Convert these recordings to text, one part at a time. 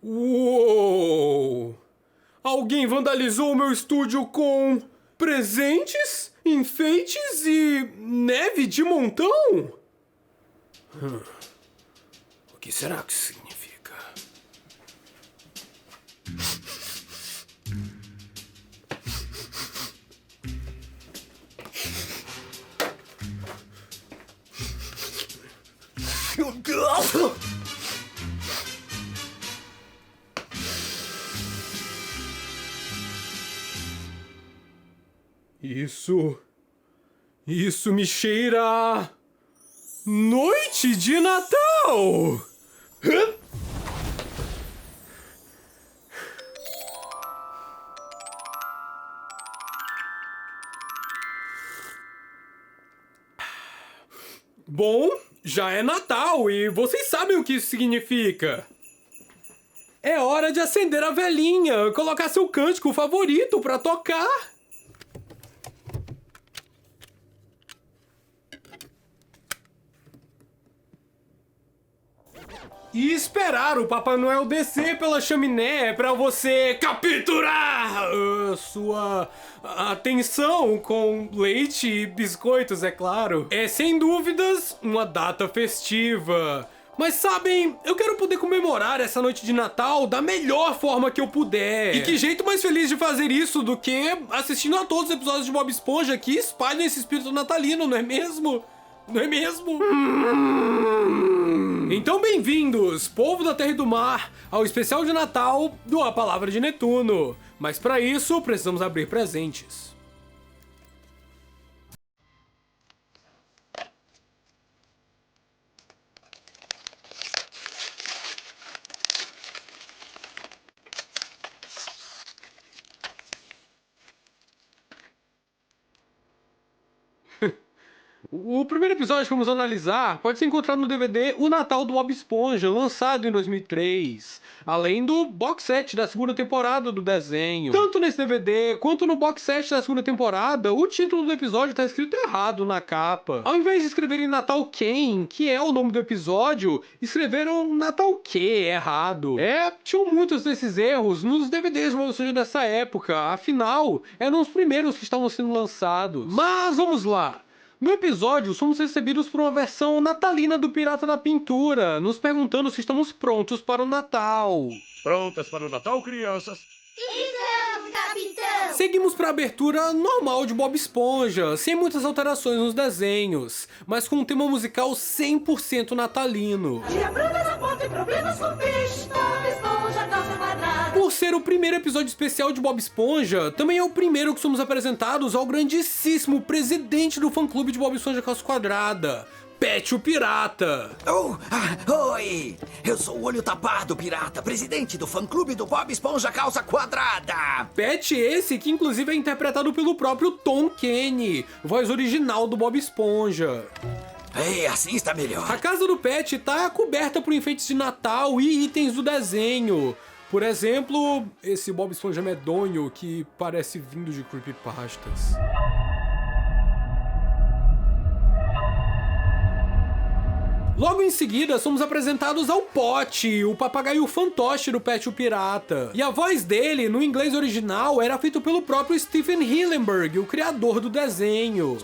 Uou! Alguém vandalizou o meu estúdio com presentes, enfeites e neve de montão? O que será que isso significa? Isso me cheira a Noite de Natal! Hã? Bom, já é Natal e vocês sabem o que isso significa. É hora de acender a velinha, colocar seu cântico favorito pra tocar. E esperar o Papai Noel descer pela chaminé pra você capturar sua atenção com leite e biscoitos, é claro. É sem dúvidas uma data festiva. Mas sabem, eu quero poder comemorar essa noite de Natal da melhor forma que eu puder. E que jeito mais feliz de fazer isso do que assistindo a todos os episódios de Bob Esponja que espalham esse espírito natalino, não é mesmo? Não é mesmo? Então bem-vindos, povo da Terra e do Mar, ao especial de Natal do A Palavra de Netuno. Mas para isso, precisamos abrir presentes. O primeiro episódio que vamos analisar pode ser encontrado no DVD O Natal do Bob Esponja, lançado em 2003, além do box set da segunda temporada do desenho. Tanto nesse DVD quanto no box set da segunda temporada, o título do episódio está escrito errado na capa. Ao invés de escreverem Natal Quem, que é o nome do episódio, escreveram Natal Que errado. Tinham muitos desses erros nos DVDs de Bob Esponja dessa época, afinal, eram os primeiros que estavam sendo lançados. Mas vamos lá! No episódio, somos recebidos por uma versão natalina do Pirata da Pintura, nos perguntando se estamos prontos para o Natal. Prontas para o Natal, crianças? Estamos, capitão! Seguimos para a abertura normal de Bob Esponja, sem muitas alterações nos desenhos, mas com um tema musical 100% natalino. Tira branca da porta e problemas com peixe. Bob Esponja, calça quadrada. Por ser o primeiro episódio especial de Bob Esponja, também é o primeiro que somos apresentados ao grandíssimo presidente do fã-clube de Bob Esponja Calça Quadrada, Patch o Pirata. Oi! Eu sou o Olho Tapado Pirata, presidente do fã-clube do Bob Esponja Calça Quadrada! Patch esse que inclusive é interpretado pelo próprio Tom Kenny, voz original do Bob Esponja. Ei, assim está melhor. A casa do Patch tá coberta por enfeites de Natal e itens do desenho. Por exemplo, esse Bob Esponja medonho que parece vindo de creepypastas. Logo em seguida, somos apresentados ao Pote, o papagaio fantoche do Patch o Pirata. E a voz dele, no inglês original, era feita pelo próprio Stephen Hillenburg, o criador do desenho.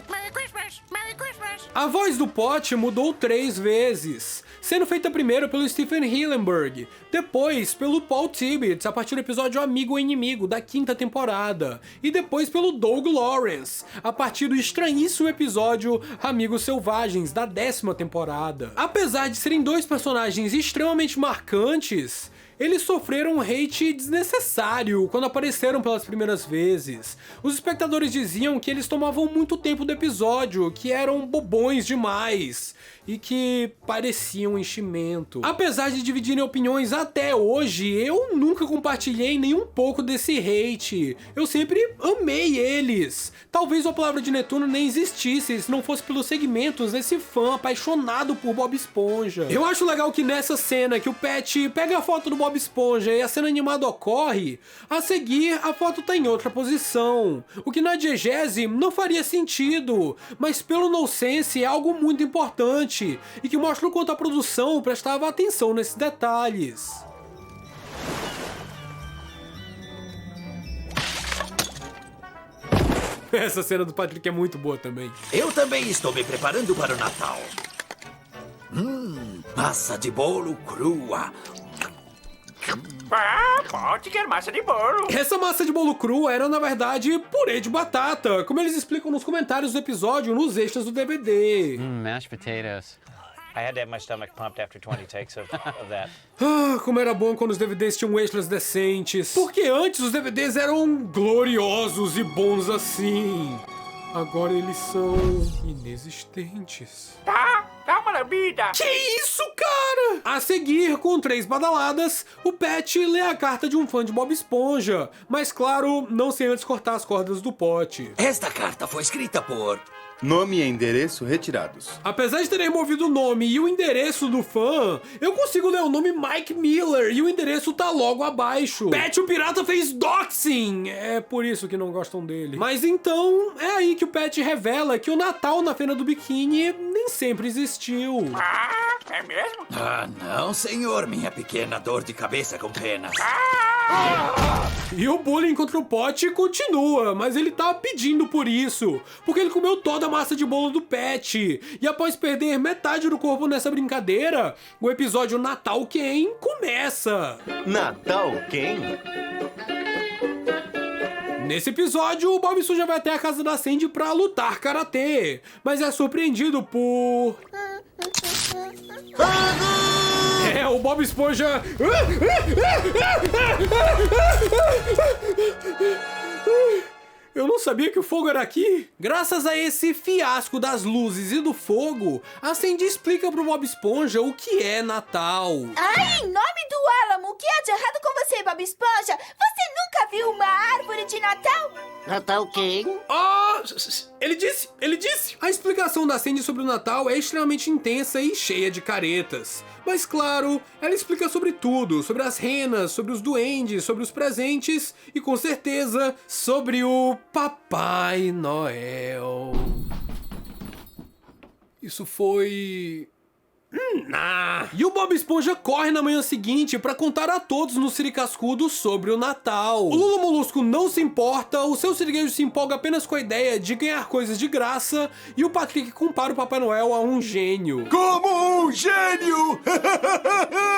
Merry Christmas! Merry Christmas! A voz do Pote mudou 3 vezes, sendo feita primeiro pelo Stephen Hillenburg, depois pelo Paul Tibbets a partir do episódio Amigo ou Inimigo da 5ª temporada, e depois pelo Doug Lawrence a partir do estranhíssimo episódio Amigos Selvagens da 10ª temporada. Apesar de serem 2 personagens extremamente marcantes, eles sofreram um hate desnecessário quando apareceram pelas primeiras vezes. Os espectadores diziam que eles tomavam muito tempo do episódio, que eram bobões demais e que pareciam enchimento. Apesar de dividirem opiniões até hoje, eu nunca compartilhei nem um pouco desse hate. Eu sempre amei eles. Talvez a Palavra de Netuno nem existisse se não fosse pelos segmentos desse fã apaixonado por Bob Esponja. Eu acho legal que nessa cena que o Patch pega a foto do Bob Esponja e a cena animada ocorre, a seguir a foto tá em outra posição, o que na diegese não faria sentido, mas pelo nonsense é algo muito importante e que mostra o quanto a produção prestava atenção nesses detalhes. Essa cena do Patrick é muito boa também. Eu também estou me preparando para o Natal. Massa de bolo crua. Pode quer massa de bolo. Essa massa de bolo cru era, na verdade, purê de batata, como eles explicam nos comentários do episódio, nos extras do DVD. Mashed potatoes. I had to have my stomach pumped after 20 takes of that. Ah, como era bom quando os DVDs tinham extras decentes. Porque antes os DVDs eram gloriosos e bons assim. Agora eles são inexistentes. Tá, dá uma lambida. Que isso, cara? A seguir, com 3 badaladas, o Pat lê a carta de um fã de Bob Esponja. Mas claro, não sem antes cortar as cordas do pote. Esta carta foi escrita por... Nome e endereço retirados. Apesar de ter removido o nome e o endereço do fã, eu consigo ler o nome Mike Miller e o endereço tá logo abaixo. Pat o Pirata fez doxing! É por isso que não gostam dele. Mas então, é aí que o Pat revela que o Natal na Fena do Biquíni nem sempre existiu. Ah, é mesmo? Ah, não, senhor, minha pequena dor de cabeça com penas. E o bullying contra o Pot continua, mas ele tá pedindo por isso, porque ele comeu toda a massa de bolo do Pat. E após perder metade do corpo nessa brincadeira, o episódio Natal Ken começa. Natal quem? Nesse episódio, o Bob Esponja vai até a casa da Sandy pra lutar karatê, mas é surpreendido por... É, o Bob Esponja... Eu não sabia que o fogo era aqui. Graças a esse fiasco das luzes e do fogo, a Sandy explica pro Bob Esponja o que é Natal. Ai, em nome do Álamo, o que há de errado com você, Bob Esponja? Você nunca viu uma árvore de Natal? Natal quem? Ah, ele disse. A explicação da Sandy sobre o Natal é extremamente intensa e cheia de caretas. Mas claro, ela explica sobre tudo, sobre as renas, sobre os duendes, sobre os presentes e com certeza sobre o Papai Noel. Isso foi... E o Bob Esponja corre na manhã seguinte pra contar a todos no Siricascudo sobre o Natal. O Lula Molusco não se importa, o seu siriguejo se empolga apenas com a ideia de ganhar coisas de graça e o Patrick compara o Papai Noel a um gênio. Como um gênio!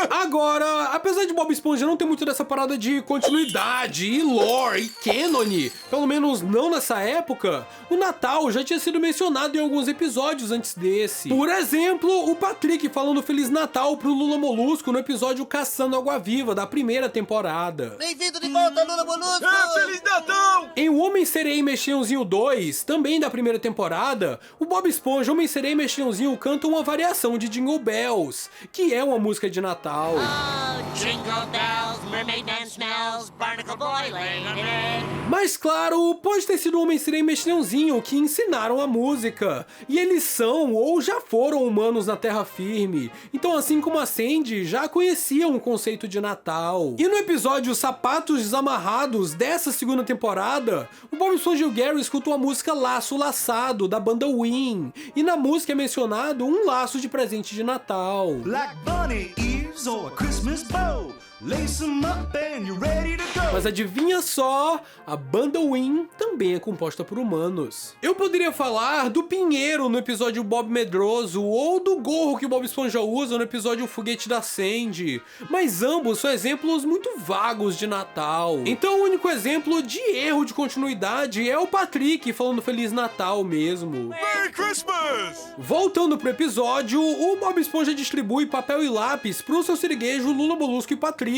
Agora, apesar de Bob Esponja não ter muito dessa parada de continuidade e lore e canone, pelo menos não nessa época, o Natal já tinha sido mencionado em alguns episódios antes desse. Por exemplo, o Patrick falando Feliz Natal pro Lula Molusco no episódio Caçando Água Viva da primeira temporada. Bem-vindo de volta, Lula Molusco! Feliz Natal! Em O Homem-Sereia e Mexilhãozinho 2, também da primeira temporada, o Bob Esponja, Homem-Sereia e Mexilhãozinho cantam uma variação de Jingle Bells, que é uma música de Natal. Oh, jingle bells, mermaid man smells, barnacle boy laying an egg. Mas claro, pode ter sido o Homem-Sereia e Mexilhãozinho que ensinaram a música, e eles são ou já foram humanos na Terra Firme, então assim como a Sandy, já conheciam o conceito de Natal. E no episódio Sapatos Desamarrados dessa segunda temporada, o Bob Esponja e o Gary escutam a música Laço Laçado, da banda Ween, e na música é mencionado um laço de presente de Natal. Like bunny ears or a Christmas bow. Lace 'em up and you're ready to go. Mas adivinha só, a banda Ween também é composta por humanos. Eu poderia falar do Pinheiro no episódio Bob Medroso, ou do gorro que o Bob Esponja usa no episódio Foguete da Sandy, mas ambos são exemplos muito vagos de Natal. Então o único exemplo de erro de continuidade é o Patrick falando Feliz Natal mesmo. Merry Christmas! Voltando pro episódio, o Bob Esponja distribui papel e lápis pro seu siriguejo Lula Molusco e Patrick,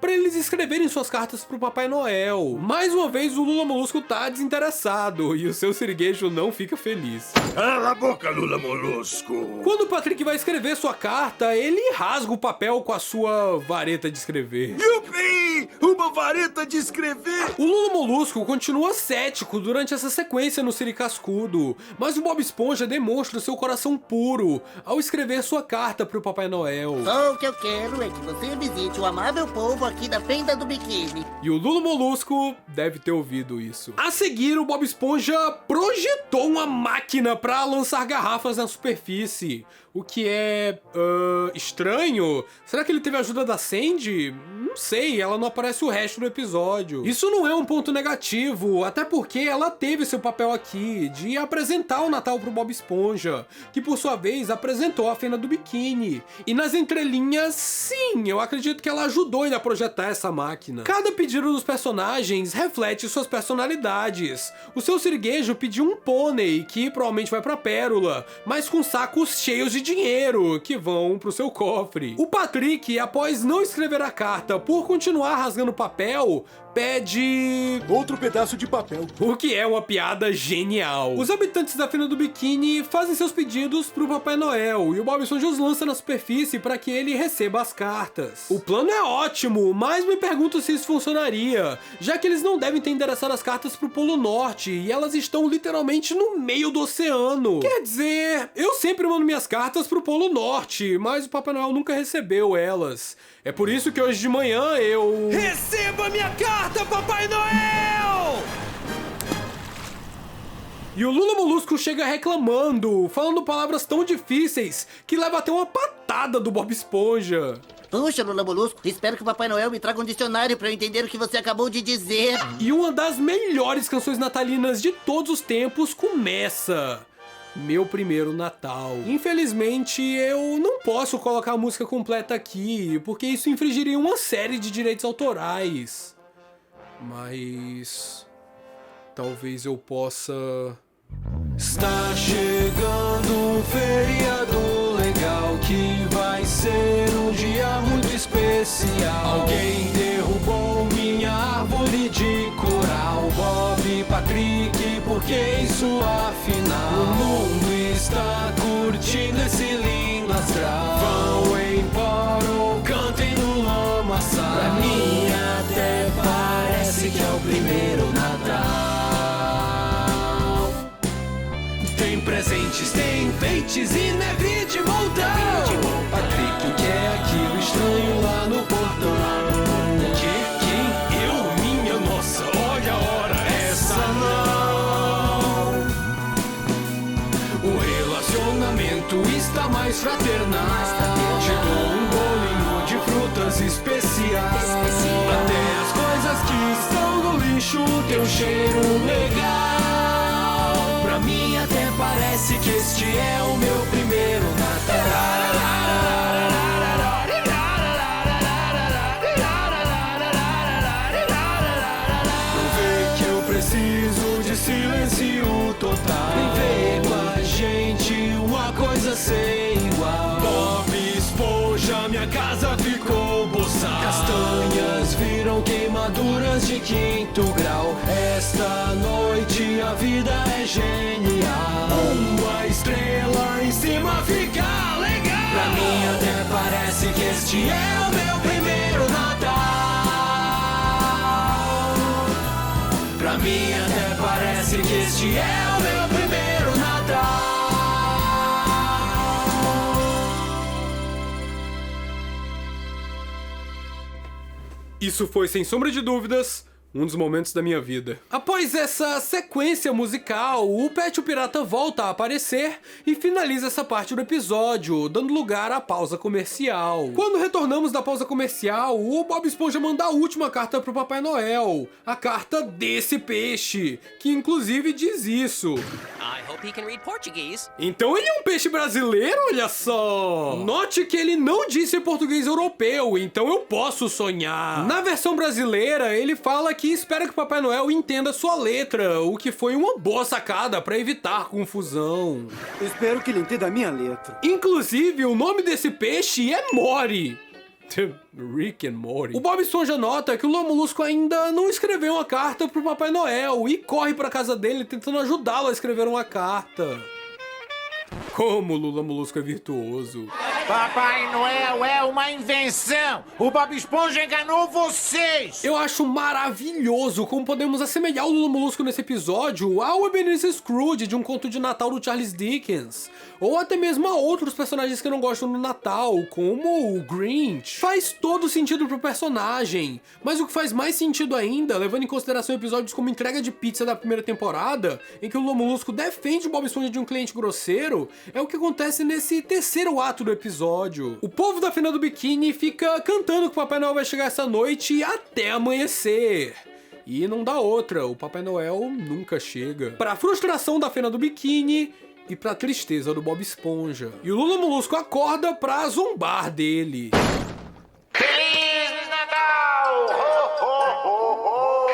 para eles escreverem suas cartas pro Papai Noel. Mais uma vez o Lula Molusco tá desinteressado e o seu siriguejo não fica feliz. Cala a boca, Lula Molusco. Quando o Patrick vai escrever sua carta, ele rasga o papel com a sua vareta de escrever. Yupi! Uma vareta de escrever! O Lula Molusco continua cético durante essa sequência no Siricascudo, mas o Bob Esponja demonstra seu coração puro ao escrever sua carta pro Papai Noel. Só o que eu quero é que você visite o amável povo aqui da Fenda do Biquíni. E o Lula Molusco deve ter ouvido isso. A seguir, o Bob Esponja projetou uma máquina para lançar garrafas na superfície. O que é... estranho? Será que ele teve a ajuda da Sandy? não sei, ela não aparece o resto do episódio. Isso não é um ponto negativo, até porque ela teve seu papel aqui de apresentar o Natal pro Bob Esponja, que por sua vez apresentou a Fenda do Biquíni. E nas entrelinhas, sim, eu acredito que ela ajudou ele a projetar essa máquina. Cada pedido dos personagens reflete suas personalidades. O seu Siriguejo pediu um pônei, que provavelmente vai pra Pérola, mas com sacos cheios de dinheiro, que vão pro seu cofre. O Patrick, após não escrever a carta por continuar rasgando papel, pede Outro pedaço de papel. o que é uma piada genial. Os habitantes da Fenda do Biquíni fazem seus pedidos pro Papai Noel e o Bob Esponja os lança na superfície para que ele receba as cartas. O plano é ótimo, mas me pergunto se isso funcionaria, já que eles não devem ter endereçado as cartas pro Polo Norte e elas estão literalmente no meio do oceano. Quer dizer, eu sempre mando minhas cartas pro Polo Norte, mas o Papai Noel nunca recebeu elas. É por isso que hoje de manhã eu... Receba minha carta, Papai Noel! E o Lula Molusco chega reclamando, falando palavras tão difíceis que leva até uma patada do Bob Esponja. Puxa, Lula Molusco, espero que o Papai Noel me traga um dicionário pra eu entender o que você acabou de dizer. E uma das melhores canções natalinas de todos os tempos começa... Meu Primeiro Natal. Infelizmente, eu não posso colocar a música completa aqui, porque isso infringiria uma série de direitos autorais. Mas... talvez eu possa... Está chegando um feriado legal que vai ser um dia muito especial. Alguém derrubou minha árvore de coral. Bob, Patrick, por que isso afinal? O mundo está curtindo esse lindo astral. Vão embora ou cantem no lamaçal. Pra mim até parece que é o primeiro Natal. Tem presentes, tem enfeites e neve de montão. Patrick quer aquilo estranho lá no portão. Que eu, minha nossa, olha a hora, essa não. O relacionamento está mais fraternal. Te dou um bolinho de frutas especiais. Até as coisas que estão no lixo tem um cheiro legal. Pra mim até parece que este é o meu primeiro Natal. Não vê que eu preciso de silêncio total. Vem ver com a gente uma coisa sem igual. Bob Esponja, minha casa ficou boçal. Castanhas viram queimaduras de 5º grau. Esta noite a vida é genial. Uma estrela em cima fica legal. Pra mim até parece que este é o meu primeiro Natal. Pra mim até parece que este é o meu primeiro Natal. Isso foi, sem sombra de dúvidas, um dos momentos da minha vida. Após essa sequência musical, o Pet o Pirata volta a aparecer e finaliza essa parte do episódio, dando lugar à pausa comercial. Quando retornamos da pausa comercial, o Bob Esponja manda a última carta pro Papai Noel, a carta desse peixe, que inclusive diz isso. I hope he can read Portuguese. Então ele é um peixe brasileiro, olha só! Note que ele não disse português europeu, então eu posso sonhar. Na versão brasileira, ele fala que espera que o Papai Noel entenda sua letra, o que foi uma boa sacada para evitar confusão. Espero que ele entenda a minha letra. Inclusive, o nome desse peixe é Morty. Rick and Morty. O Bob Esponja nota que o Lula Molusco ainda não escreveu uma carta pro Papai Noel e corre pra casa dele tentando ajudá-lo a escrever uma carta. Como o Lula Molusco é virtuoso. Papai Noel é uma invenção! O Bob Esponja enganou vocês! Eu acho maravilhoso como podemos assemelhar o Lula Molusco nesse episódio ao Ebenezer Scrooge de Um Conto de Natal do Charles Dickens, ou até mesmo a outros personagens que eu não gostam do Natal, como o Grinch. Faz todo sentido pro personagem, mas o que faz mais sentido ainda, levando em consideração episódios como Entrega de Pizza da primeira temporada, em que o Lula Molusco defende o Bob Esponja de um cliente grosseiro, é o que acontece nesse terceiro ato do episódio. episódio. O povo da Fenda do Biquíni fica cantando que o Papai Noel vai chegar essa noite até amanhecer. E não dá outra, o Papai Noel nunca chega. Pra frustração da Fenda do Biquíni e pra tristeza do Bob Esponja. E o Lula Molusco acorda pra zombar dele. Feliz Natal! Ho, ho, ho, ho!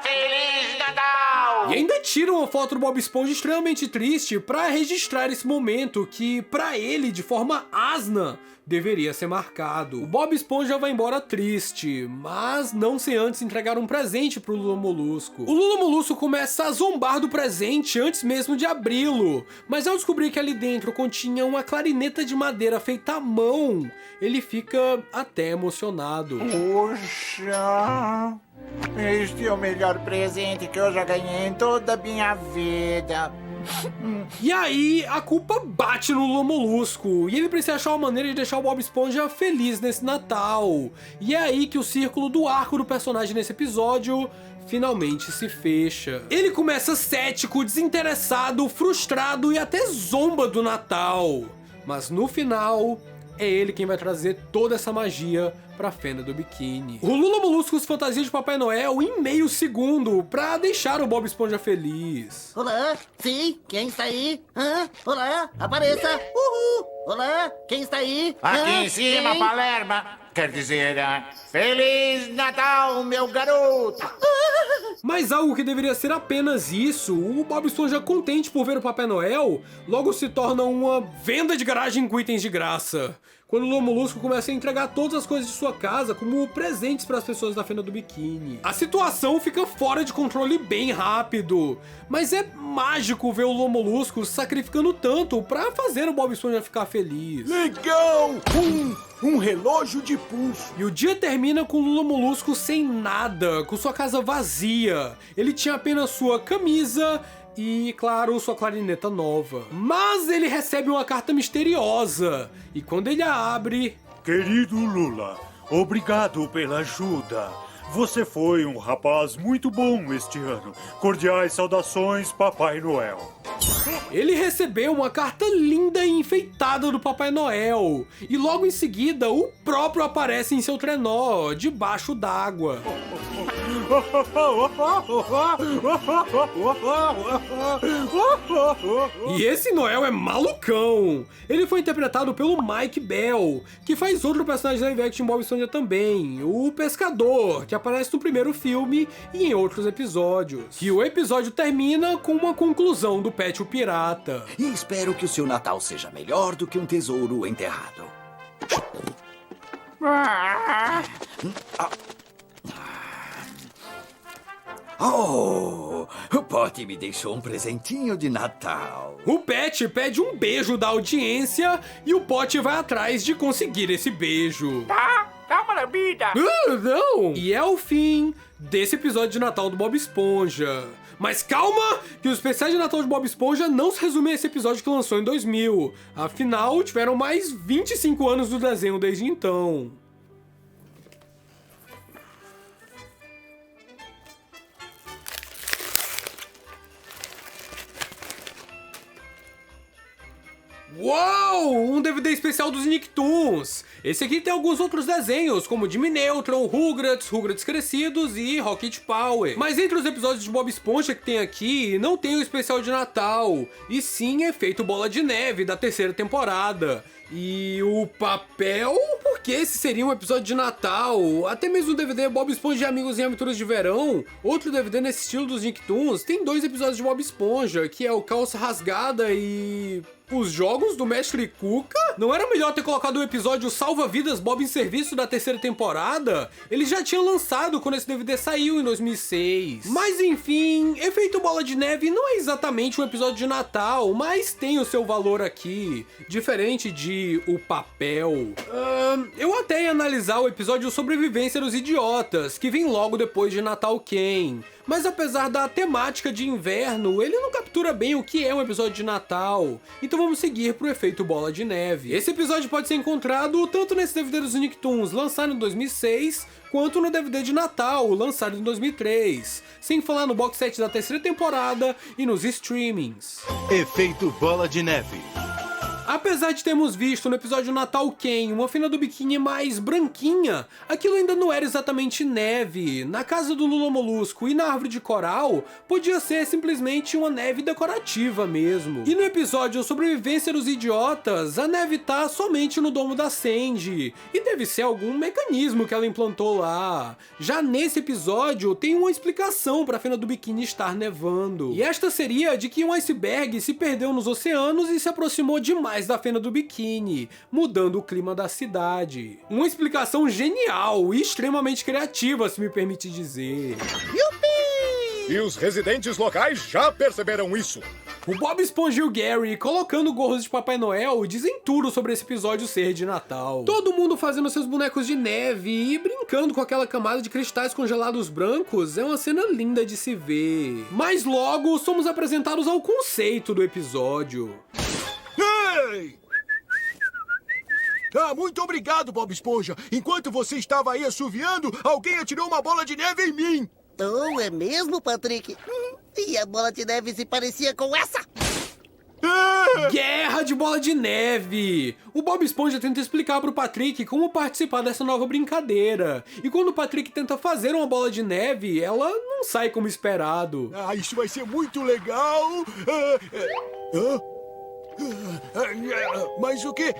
Feliz Natal! E ainda tira uma foto do Bob Esponja extremamente triste pra registrar esse momento que, pra ele, de forma asna, deveria ser marcado. O Bob Esponja vai embora triste, mas não sem antes entregar um presente pro Lula Molusco. O Lula Molusco começa a zombar do presente antes mesmo de abri-lo, mas ao descobrir que ali dentro continha uma clarineta de madeira feita à mão, ele fica até emocionado. Puxa, este é o melhor presente que eu já ganhei em toda a minha vida. E aí, a culpa bate no Lula Molusco, e ele precisa achar uma maneira de deixar o Bob Esponja feliz nesse Natal. E é aí que o círculo do arco do personagem nesse episódio finalmente se fecha. Ele começa cético, desinteressado, frustrado e até zomba do Natal. Mas no final, é ele quem vai trazer toda essa magia pra Fenda do Biquíni. O Lula Molusco se fantasia de Papai Noel em meio segundo pra deixar o Bob Esponja feliz. Olá, sim, quem está aí? Hã? Olá, apareça! Uhul! Olá, quem está aí? Aqui Hã? em cima, Quem? Palerma. Quer dizer, Feliz Natal, meu garoto! Mas algo que deveria ser apenas isso, o Bob Esponja, contente por ver o Papai Noel, logo se torna uma venda de garagem com itens de graça. Quando o Lula Molusco começa a entregar todas as coisas de sua casa como presentes para as pessoas da Fenda do Biquíni. A situação fica fora de controle bem rápido, mas é mágico ver o Lula Molusco se sacrificando tanto para fazer o Bob Esponja ficar feliz. Legal! Um relógio de pulso. E o dia termina com o Lula Molusco sem nada, com sua casa vazia. Ele tinha apenas sua camisa e, claro, sua clarineta nova. Mas ele recebe uma carta misteriosa, e quando ele a abre... Querido Lula, obrigado pela ajuda. Você foi um rapaz muito bom este ano. Cordiais saudações, Papai Noel. Ele recebeu uma carta linda e enfeitada do Papai Noel. E logo em seguida, o próprio aparece em seu trenó, debaixo d'água. E esse Noel é malucão. Ele foi interpretado pelo Mike Bell, que faz outro personagem live action Bob Esponja também, o Pescador, que aparece no primeiro filme e em outros episódios. E o episódio termina com uma conclusão do Pet o Pirata. E espero que o seu Natal seja melhor do que um tesouro enterrado. Oh, o Pote me deixou um presentinho de Natal. O Pet pede um beijo da audiência e o Pote vai atrás de conseguir esse beijo. Dá uma lambida. Não! E é o fim desse episódio de Natal do Bob Esponja. Mas calma, que os especiais de Natal de Bob Esponja não se resumem a esse episódio que lançou em 2000. Afinal, tiveram mais 25 anos do desenho desde então. Uau! Um DVD especial dos Nicktoons! Esse aqui tem alguns outros desenhos, como Jimmy Neutron, Rugrats Crescidos e Rocket Power. Mas entre os episódios de Bob Esponja que tem aqui, não tem o especial de Natal, e sim Efeito Bola de Neve, da terceira temporada. E o papel? Porque esse seria um episódio de Natal. Até mesmo o DVD Bob Esponja e Amigos em Aventuras de Verão, outro DVD nesse estilo dos Nicktoons, tem 2 episódios de Bob Esponja, que é o Calça Rasgada e... Os Jogos do Mestre Cuca? Não era melhor ter colocado o episódio Salva-Vidas Bob em Serviço da terceira temporada? Ele já tinha lançado quando esse DVD saiu em 2006. Mas enfim, Efeito Bola de Neve não é exatamente um episódio de Natal, mas tem o seu valor aqui, diferente de O Papel. Eu até ia analisar o episódio Sobrevivência dos Idiotas, que vem logo depois de Natal Quem. Mas apesar da temática de inverno, ele não captura bem o que é um episódio de Natal. Então vamos seguir pro Efeito Bola de Neve. Esse episódio pode ser encontrado tanto nesse DVD dos Nicktoons, lançado em 2006, quanto no DVD de Natal, lançado em 2003. Sem falar no box set da terceira temporada e nos streamings. Efeito Bola de Neve. Apesar de termos visto no episódio Natal Ken uma fenda do biquíni mais branquinha, aquilo ainda não era exatamente neve. Na casa do Lula Molusco e na árvore de coral, podia ser simplesmente uma neve decorativa mesmo. E no episódio Sobrevivência dos Idiotas, a neve tá somente no domo da Sandy, e deve ser algum mecanismo que ela implantou lá. Já nesse episódio, tem uma explicação para a fenda do biquíni estar nevando. E esta seria de que um iceberg se perdeu nos oceanos e se aproximou demais da fenda do biquíni, mudando o clima da cidade. Uma explicação genial e extremamente criativa, se me permite dizer. E os residentes locais já perceberam isso. O Bob Esponja e o Gary, colocando gorros de Papai Noel, dizem tudo sobre esse episódio ser de Natal. Todo mundo fazendo seus bonecos de neve e brincando com aquela camada de cristais congelados brancos é uma cena linda de se ver. Mas logo somos apresentados ao conceito do episódio. Ei! Muito obrigado, Bob Esponja. Enquanto você estava aí assoviando, alguém atirou uma bola de neve em mim. Oh, é mesmo, Patrick? E a bola de neve se parecia com essa? Guerra de bola de neve! O Bob Esponja tenta explicar pro Patrick como participar dessa nova brincadeira. E quando o Patrick tenta fazer uma bola de neve, ela não sai como esperado. Isso vai ser muito legal. Mas o quê?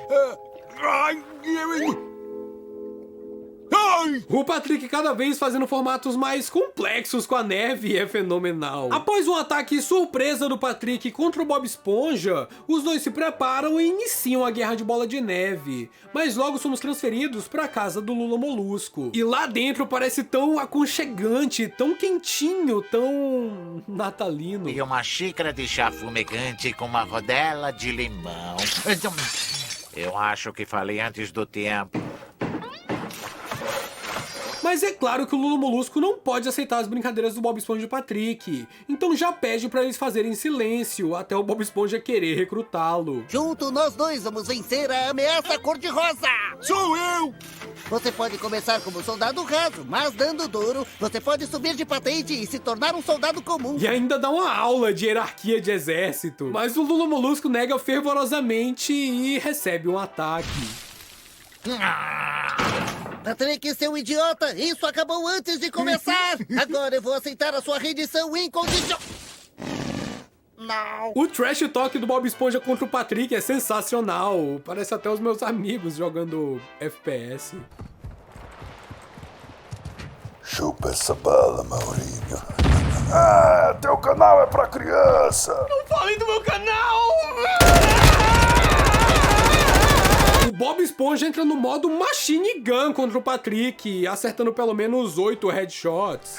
O Patrick cada vez fazendo formatos mais complexos com a neve é fenomenal. Após um ataque surpresa do Patrick contra o Bob Esponja, os dois se preparam e iniciam a guerra de bola de neve. Mas logo somos transferidos para a casa do Lula Molusco. E lá dentro parece tão aconchegante, tão quentinho, tão natalino. E uma xícara de chá fumegante com uma rodela de limão. Eu acho que falei antes do tempo. Mas é claro que o Lula Molusco não pode aceitar as brincadeiras do Bob Esponja e Patrick, então já pede pra eles fazerem silêncio até o Bob Esponja querer recrutá-lo. Junto nós dois vamos vencer a ameaça cor-de-rosa! Sou eu! Você pode começar como soldado raso, mas dando duro, você pode subir de patente e se tornar um soldado comum. E ainda dá uma aula de hierarquia de exército. Mas o Lula Molusco nega fervorosamente e recebe um ataque. Patrick, seu idiota! Isso acabou antes de começar! Agora eu vou aceitar a sua rendição incondicional! Não! O trash talk do Bob Esponja contra o Patrick é sensacional. Parece até os meus amigos jogando FPS. Chupa essa bala, Maurinho. Teu canal é pra criança! Não falem do meu canal! O Bob Esponja entra no modo Machine Gun contra o Patrick, acertando pelo menos 8 headshots.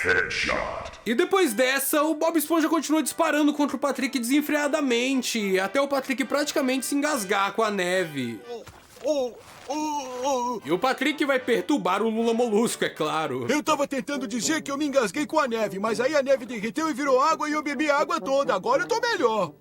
E depois dessa, o Bob Esponja continua disparando contra o Patrick desenfreadamente, até o Patrick praticamente se engasgar com a neve. E o Patrick vai perturbar o Lula Molusco, é claro. Eu tava tentando dizer que eu me engasguei com a neve, mas aí a neve derreteu e virou água e eu bebi a água toda. Agora eu tô melhor.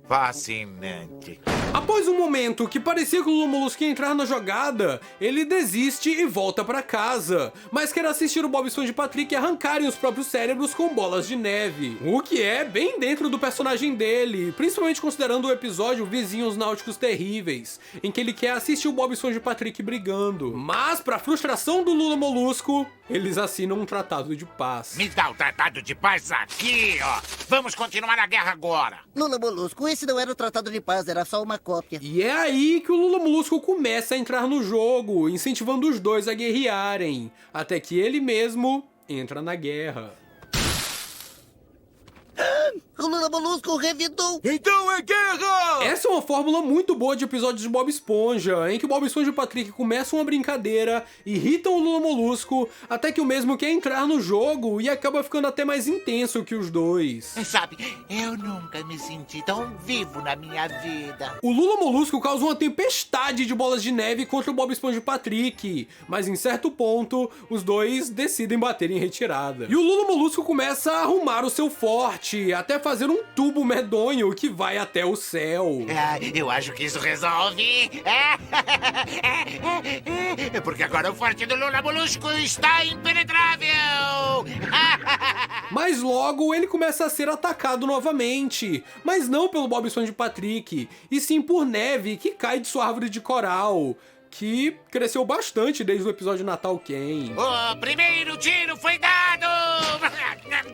Fascinante. Após um momento que parecia que o Lula Molusco ia entrar na jogada, ele desiste e volta pra casa, mas quer assistir o Bob Esponja e Patrick arrancarem os próprios cérebros com bolas de neve, o que é bem dentro do personagem dele, principalmente considerando o episódio Vizinhos Náuticos Terríveis, em que ele quer assistir o Bob Esponja e Patrick brigando, mas pra frustração do Lula Molusco, eles assinam um tratado de paz. Me dá o tratado de paz aqui, ó. Vamos continuar a guerra agora. Lula Molusco, esse não era o tratado de paz, era só uma cópia. E é aí que o Lula Molusco começa a entrar no jogo, incentivando os dois a guerrearem, até que ele mesmo entra na guerra. O Lula Molusco revidou! Então é guerra! Essa é uma fórmula muito boa de episódios de Bob Esponja, em que o Bob Esponja e o Patrick começam uma brincadeira, irritam o Lula Molusco, até que o mesmo quer entrar no jogo e acaba ficando até mais intenso que os dois. Sabe, eu nunca me senti tão vivo na minha vida. O Lula Molusco causa uma tempestade de bolas de neve contra o Bob Esponja e o Patrick, mas em certo ponto, os dois decidem bater em retirada. E o Lula Molusco começa a arrumar o seu forte, até fazer fazer um tubo medonho que vai até o céu. Eu acho que isso resolve. Porque agora o forte do Lula Molusco está impenetrável. Mas logo ele começa a ser atacado novamente, mas não pelo Bob Esponja e Patrick, e sim por neve que cai de sua árvore de coral, que cresceu bastante desde o episódio Natal Ken. O primeiro tiro foi dado!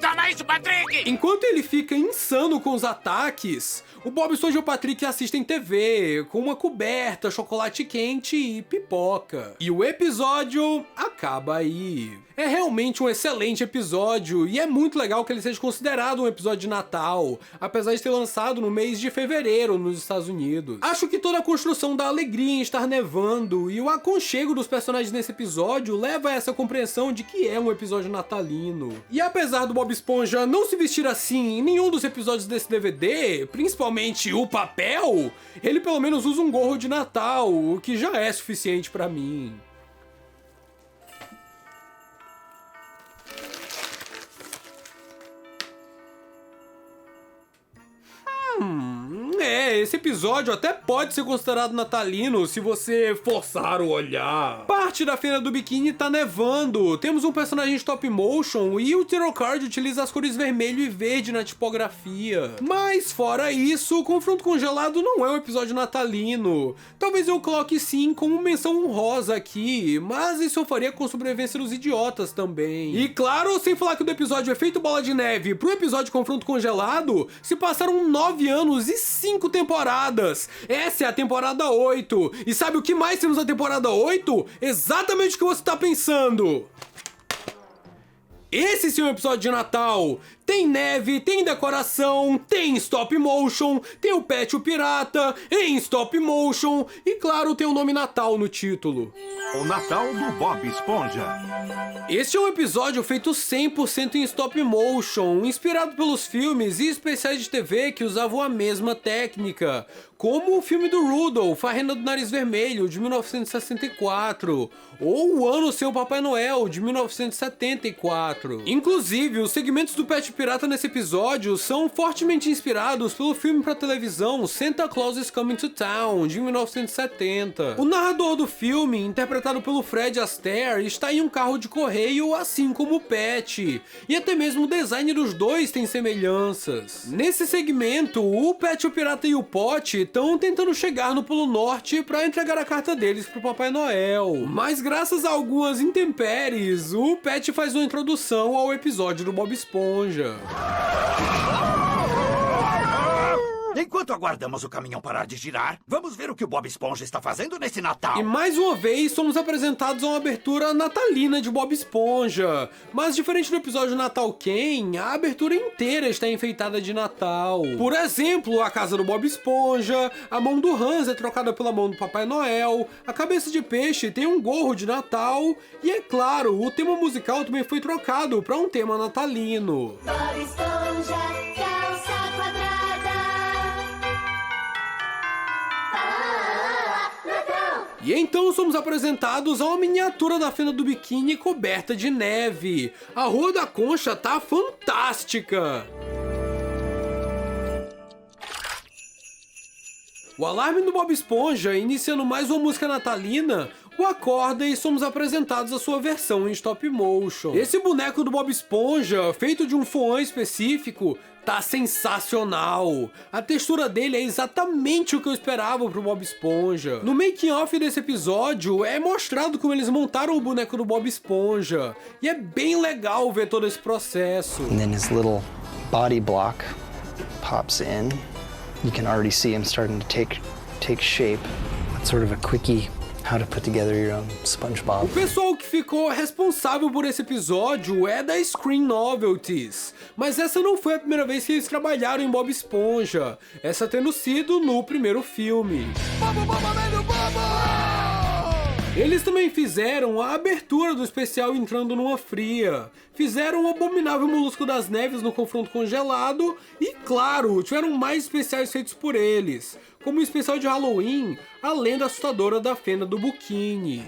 Toma isso, Patrick! Enquanto ele fica insano com os ataques, o Bob Esponja e o Patrick assistem TV, com uma coberta, chocolate quente e pipoca. E o episódio acaba aí. É realmente um excelente episódio, e é muito legal que ele seja considerado um episódio de Natal, apesar de ter lançado no mês de fevereiro nos Estados Unidos. Acho que toda a construção da alegria em estar nevando e o aconchego dos personagens nesse episódio leva a essa compreensão de que é um episódio natalino. E apesar do Bob Esponja não se vestir assim em nenhum dos episódios desse DVD, principalmente o papel, ele pelo menos usa um gorro de Natal, o que já é suficiente pra mim. Esse episódio até pode ser considerado natalino se você forçar o olhar. Parte da Fena do Biquíni tá nevando, temos um personagem stop motion e o Title Card utiliza as cores vermelho e verde na tipografia. Mas fora isso, o Confronto Congelado não é um episódio natalino. Talvez eu coloque sim como menção honrosa aqui, mas isso eu faria com Sobrevivência dos Idiotas também. E claro, sem falar que do episódio Efeito Bola de Neve pro episódio Confronto Congelado, se passaram 9 anos e 5 temporadas. Essa é a temporada 8. E sabe o que mais temos na temporada 8? Exatamente o que você tá pensando. Esse sim é um episódio de Natal. Tem neve, tem decoração, tem stop motion, tem o Pet o Pirata em stop motion e claro, tem o nome Natal no título. O Natal do Bob Esponja. Este é um episódio feito 100% em stop motion, inspirado pelos filmes e especiais de TV que usavam a mesma técnica, como o filme do Rudolph, A Renda do Nariz Vermelho, de 1964, ou O Ano Sem o Papai Noel, de 1974. Inclusive, os segmentos do Pet Pirata nesse episódio são fortemente inspirados pelo filme pra televisão Santa Claus is Coming to Town, de 1970. O narrador do filme, interpretado pelo Fred Astaire, está em um carro de correio, assim como o Pet, e até mesmo o design dos dois tem semelhanças. Nesse segmento, o Pet o Pirata e o Pote estão tentando chegar no Polo Norte para entregar a carta deles pro Papai Noel, mas graças a algumas intempéries, o Pet faz uma introdução ao episódio do Bob Esponja. Enquanto aguardamos o caminhão parar de girar, vamos ver o que o Bob Esponja está fazendo nesse Natal. E mais uma vez somos apresentados a uma abertura natalina de Bob Esponja. Mas diferente do episódio Natal Ken, a abertura inteira está enfeitada de Natal. Por exemplo, a casa do Bob Esponja, a mão do Hans é trocada pela mão do Papai Noel, a cabeça de peixe tem um gorro de Natal e, é claro, o tema musical também foi trocado para um tema natalino. Bob Esponja, calça quadrada. E então somos apresentados a uma miniatura da Fena do Biquíni coberta de neve. A Rua da Concha tá fantástica! O alarme do Bob Esponja, iniciando mais uma música natalina, o acorda e somos apresentados a sua versão em stop motion. Esse boneco do Bob Esponja, feito de um foam específico, tá sensacional. A textura dele é exatamente o que eu esperava pro Bob Esponja. No making off desse episódio é mostrado como eles montaram o boneco do Bob Esponja. E é bem legal ver todo esse processo. And then his little body block pops in. You can already see him starting to take shape. That's sort of a quickie. How to put together your own SpongeBob. O pessoal que ficou responsável por esse episódio é da Screen Novelties, mas essa não foi a primeira vez que eles trabalharam em Bob Esponja, essa tendo sido no primeiro filme. Eles também fizeram a abertura do especial Entrando numa Fria, fizeram o Abominável Molusco das Neves no Confronto Congelado e, claro, tiveram mais especiais feitos por eles, como o especial de Halloween, A Lenda Assustadora da Fena do Biquíni.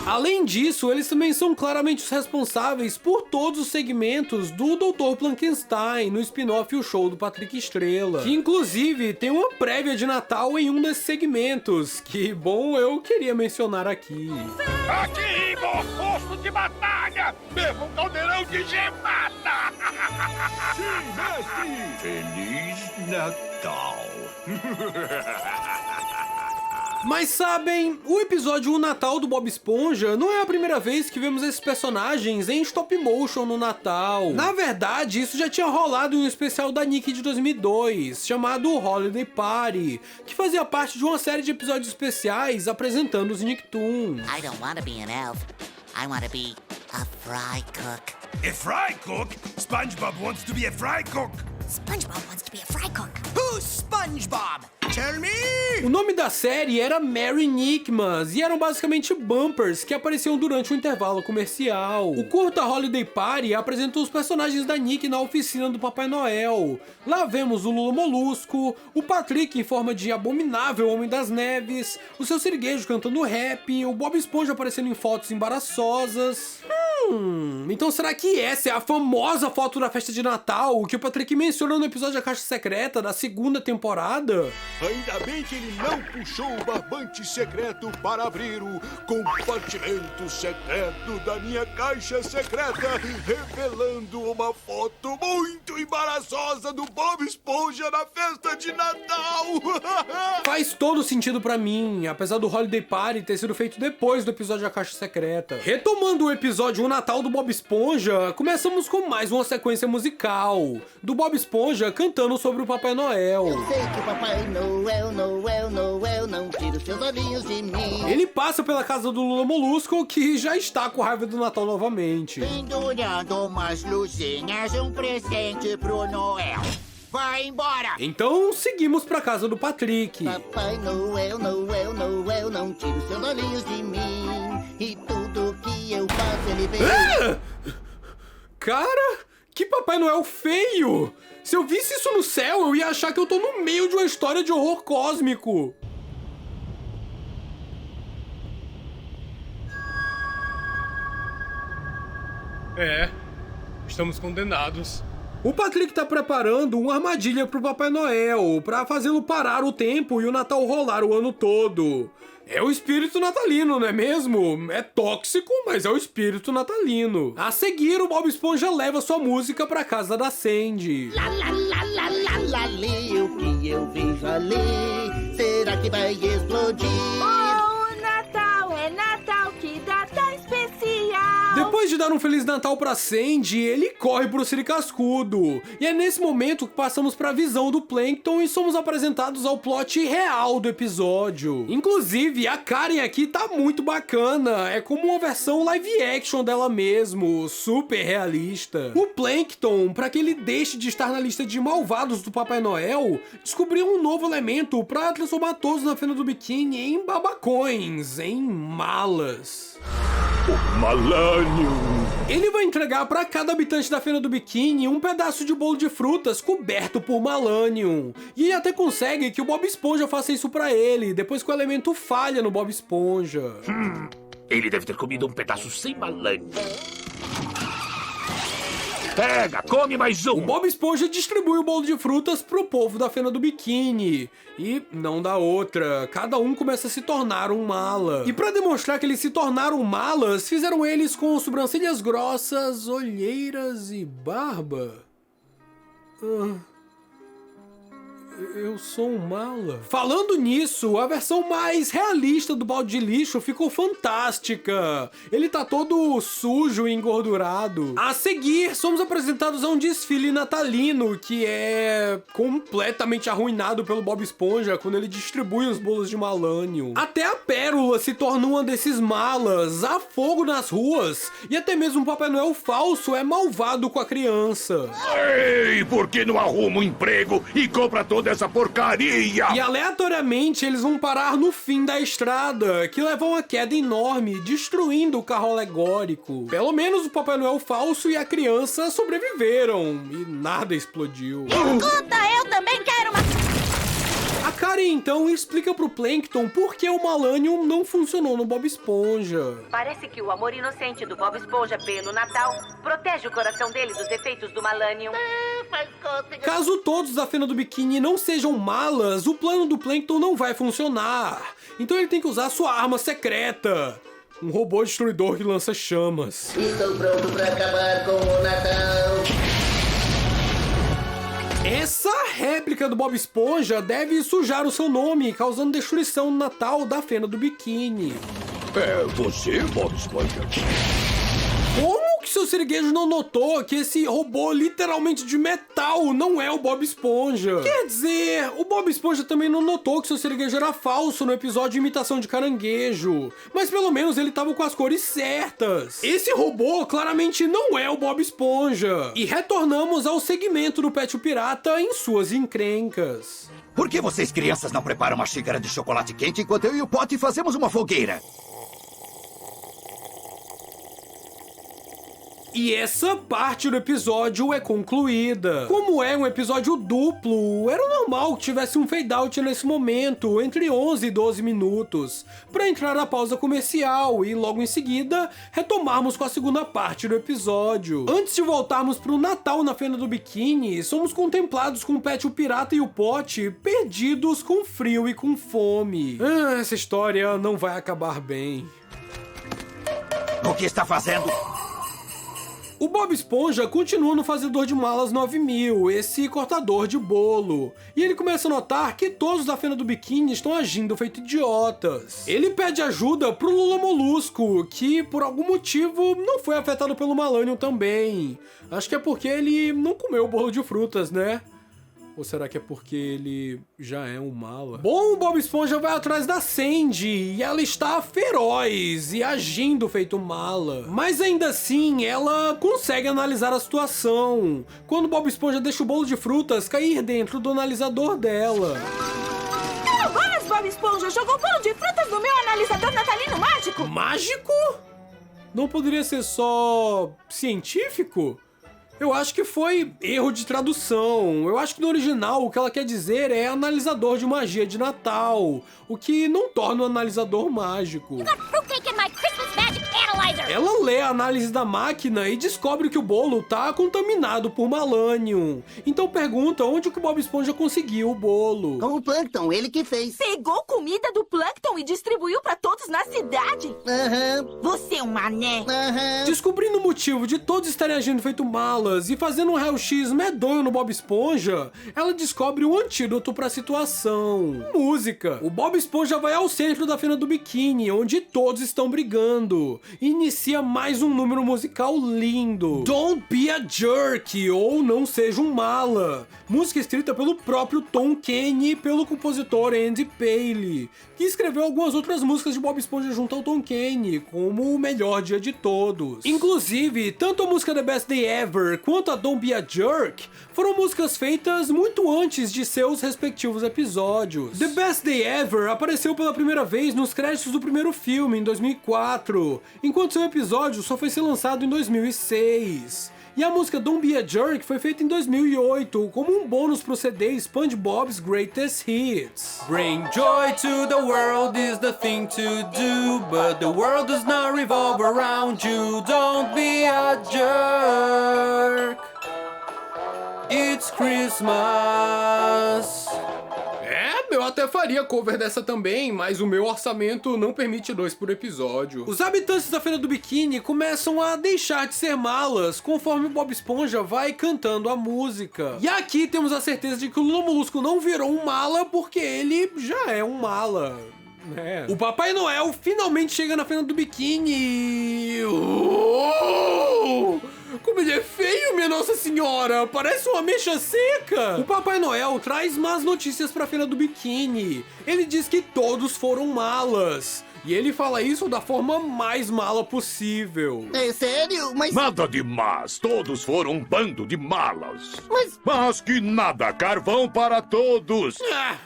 Além disso, eles também são claramente os responsáveis por todos os segmentos do Dr. Plankenstein no spin-off O Show do Patrick Estrela, que inclusive tem uma prévia de Natal em um desses segmentos, que, bom, eu queria mencionar aqui. Aqui, bom posto de batalha! Beba um caldeirão de gemada! Sim, mestre! Feliz Natal! Mas sabem, o episódio O Natal do Bob Esponja não é a primeira vez que vemos esses personagens em stop motion no Natal. Na verdade, isso já tinha rolado em um especial da Nick de 2002, chamado Holiday Party, que fazia parte de uma série de episódios especiais apresentando os Nicktoons. I don't want to be an elf. I want to be a fry cook. A fry cook? SpongeBob wants to be a fry cook. SpongeBob wants to be a fry cook. Who's SpongeBob? Tell me! O nome da série era Merry Nickmas e eram basicamente bumpers que apareciam durante o intervalo comercial. O curta Holiday Party apresentou os personagens da Nick na oficina do Papai Noel. Lá vemos o Lula Molusco, o Patrick em forma de abominável Homem das Neves, o seu Siriguejo cantando rap, o Bob Esponja aparecendo em fotos embaraçosas. Então será que essa é a famosa foto da festa de Natal que o Patrick menciona no episódio da Caixa Secreta da segunda temporada? Ainda bem que ele não puxou o barbante secreto para abrir o compartimento secreto da minha caixa secreta, revelando uma foto muito embaraçosa do Bob Esponja na festa de Natal. Faz todo sentido pra mim, apesar do Holiday Party ter sido feito depois do episódio da Caixa Secreta. Retomando o episódio O Natal do Bob Esponja, começamos com mais uma sequência musical, do Bob Esponja cantando sobre o Papai Noel. Eu sei que o Papai Noel, Noel, Noel não tira os seus olhinhos de mim. Ele passa pela casa do Lula Molusco, que já está com raiva do Natal novamente. Pendurando umas luzinhas, um presente pro Noel. Vai embora! Então seguimos pra casa do Patrick. Papai Noel, Noel, Noel não tira os seus olhinhos de mim. E tudo que eu faço ele vê. Cara, que Papai Noel feio! Se eu visse isso no céu, eu ia achar que eu tô no meio de uma história de horror cósmico. Estamos condenados. O Patrick tá preparando uma armadilha pro Papai Noel, pra fazê-lo parar o tempo e o Natal rolar o ano todo. É o espírito natalino, não é mesmo? É tóxico, mas é o espírito natalino. A seguir, o Bob Esponja leva sua música pra casa da Sandy. Lá, lá, lá, lá, lá, lá, ali, o que eu vejo ali, será que vai explodir? Oh, Natal é Natal, que data especial! Depois de dar um Feliz Natal pra Sandy, ele corre pro Siri Cascudo. E é nesse momento que passamos pra visão do Plankton e somos apresentados ao plot real do episódio. Inclusive, a Karen aqui tá muito bacana. É como uma versão live action dela mesmo, super realista. O Plankton, pra que ele deixe de estar na lista de malvados do Papai Noel, descobriu um novo elemento pra transformar todos na Fenda do Biquíni em babacões, em malas. O Malanium. Ele vai entregar pra cada habitante da Fenda do Biquíni um pedaço de bolo de frutas coberto por Malanium. E ele até consegue que o Bob Esponja faça isso pra ele, depois que o elemento falha no Bob Esponja. Ele deve ter comido um pedaço sem Malanium. Pega, come mais um! O Bob Esponja distribui o bolo de frutas pro povo da Fenda do Biquíni. E não dá outra, cada um começa a se tornar um mala. E pra demonstrar que eles se tornaram malas, fizeram eles com sobrancelhas grossas, olheiras e barba. Eu sou um mala. Falando nisso, a versão mais realista do balde de lixo ficou fantástica. Ele tá todo sujo e engordurado. A seguir, somos apresentados a um desfile natalino que é completamente arruinado pelo Bob Esponja quando ele distribui os bolos de Malanium. Até a Pérola se torna uma desses malas, há fogo nas ruas e até mesmo o Papai Noel falso é malvado com a criança. Ei, por que não arruma um emprego e compra toda essa porcaria? E aleatoriamente eles vão parar no fim da estrada, que leva a uma queda enorme, destruindo o carro alegórico. Pelo menos o Papai Noel falso e a criança sobreviveram e nada explodiu. Escuta, eu também quero uma... A Karen então explica pro Plankton por que o Malanium não funcionou no Bob Esponja. Parece que o amor inocente do Bob Esponja pelo Natal protege o coração dele dos efeitos do Malanium. Caso todos da Fena do Biquíni não sejam malas, o plano do Plankton não vai funcionar. Então ele tem que usar sua arma secreta. Um robô destruidor que lança chamas. Estou pronto pra acabar com o Natal. Essa réplica do Bob Esponja deve sujar o seu nome, causando destruição no Natal da Fena do Biquíni. É você, Bob Esponja? Como que seu siriguejo não notou que esse robô literalmente de metal não é o Bob Esponja? Quer dizer, o Bob Esponja também não notou que seu siriguejo era falso no episódio de imitação de caranguejo. Mas pelo menos ele tava com as cores certas. Esse robô claramente não é o Bob Esponja. E retornamos ao segmento do Pet o Pirata em suas encrencas. Por que vocês, crianças, não preparam uma xícara de chocolate quente enquanto eu e o Pote fazemos uma fogueira? E essa parte do episódio é concluída. Como é um episódio duplo, era normal que tivesse um fade-out nesse momento, entre 11 e 12 minutos, para entrar na pausa comercial e logo em seguida retomarmos com a segunda parte do episódio. Antes de voltarmos pro Natal na Fena do Biquíni, somos contemplados com o Pet o Pirata e o Pote perdidos com frio e com fome. Essa história não vai acabar bem. O que está fazendo? O Bob Esponja continua no Fazedor de Malas 9000, esse cortador de bolo. E ele começa a notar que todos da Fena do Biquíni estão agindo feito idiotas. Ele pede ajuda pro Lula Molusco, que por algum motivo não foi afetado pelo Malanium também. Acho que é porque ele não comeu o bolo de frutas, né? Ou será que é porque ele já é um mala? Bom, o Bob Esponja vai atrás da Sandy e ela está feroz e agindo feito mala. Mas ainda assim, ela consegue analisar a situação. Quando o Bob Esponja deixa o bolo de frutas cair dentro do analisador dela. Mas Bob Esponja jogou bolo de frutas no meu analisador natalino mágico? Mágico? Não poderia ser só científico? Eu acho que foi erro de tradução. Eu acho que no original o que ela quer dizer é analisador de magia de Natal, o que não torna o analisador mágico. Ela lê a análise da máquina e descobre que o bolo tá contaminado por Malanium. Então pergunta onde que o Bob Esponja conseguiu o bolo. Com o Plankton, ele que fez. Pegou comida do Plankton e distribuiu pra todos na cidade? Você é um mané. Descobrindo o motivo de todos estarem agindo feito malas e fazendo um raio-x medonho no Bob Esponja, ela descobre o antídoto pra situação. Música. O Bob Esponja vai ao centro da Fena do Biquíni, onde todos estão brigando. Inicia mais um número musical lindo. Don't Be a Jerk, ou Não Seja um Mala. Música escrita pelo próprio Tom Kenny e pelo compositor Andy Paley, que escreveu algumas outras músicas de Bob Esponja junto ao Tom Kenny, como O Melhor Dia de Todos. Inclusive, tanto a música The Best Day Ever quanto a Don't Be a Jerk foram músicas feitas muito antes de seus respectivos episódios. The Best Day Ever apareceu pela primeira vez nos créditos do primeiro filme, em 2004, enquanto seu episódio só foi ser lançado em 2006. E a música Don't Be a Jerk foi feita em 2008, como um bônus pro CD SpongeBob's Greatest Hits. Bring joy to the world is the thing to do, but the world does not revolve around you. Don't be a jerk. It's Christmas. Eu até faria cover dessa também, mas o meu orçamento não permite 2 por episódio. Os habitantes da Fena do Biquíni começam a deixar de ser malas conforme o Bob Esponja vai cantando a música. E aqui temos a certeza de que o Lula Molusco não virou um mala porque ele já é um mala. O Papai Noel finalmente chega na Fena do Biquíni. Como ele é feio, minha Nossa Senhora! Parece uma ameixa seca! O Papai Noel traz más notícias pra Fena do Biquíni. Ele diz que todos foram malas. E ele fala isso da forma mais mala possível. É sério? Mas... Nada de mas. Todos foram um bando de malas. Mas que nada. Carvão para todos.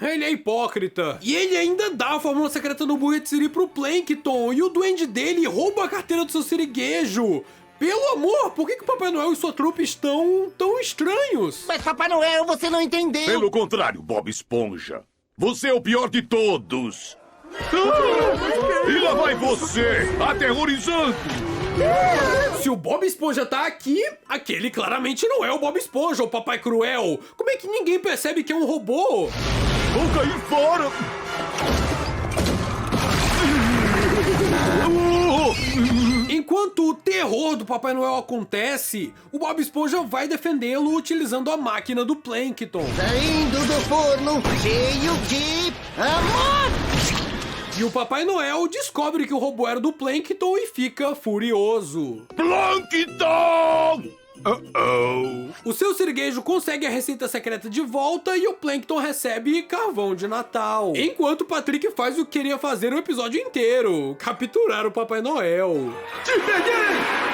Ele é hipócrita. E ele ainda dá a fórmula secreta do Buget City pro Plankton. E o duende dele rouba a carteira do seu siriguejo. Pelo amor, por que o Papai Noel e sua trupe estão tão estranhos? Mas Papai Noel, você não entendeu. Pelo contrário, Bob Esponja. Você é o pior de todos. E lá vai você, aterrorizando. Se o Bob Esponja tá aqui, aquele claramente não é o Bob Esponja, o Papai Cruel. Como é que ninguém percebe que é um robô? Vou cair fora. Enquanto o terror do Papai Noel acontece, o Bob Esponja vai defendê-lo utilizando a máquina do Plankton. Saindo do forno, cheio de amor! E o Papai Noel descobre que o robô era do Plankton e fica furioso. Plankton! O seu siriguejo consegue a receita secreta de volta e o Plankton recebe carvão de Natal. Enquanto o Patrick faz o que queria fazer o episódio inteiro: capturar o Papai Noel. Te peguei!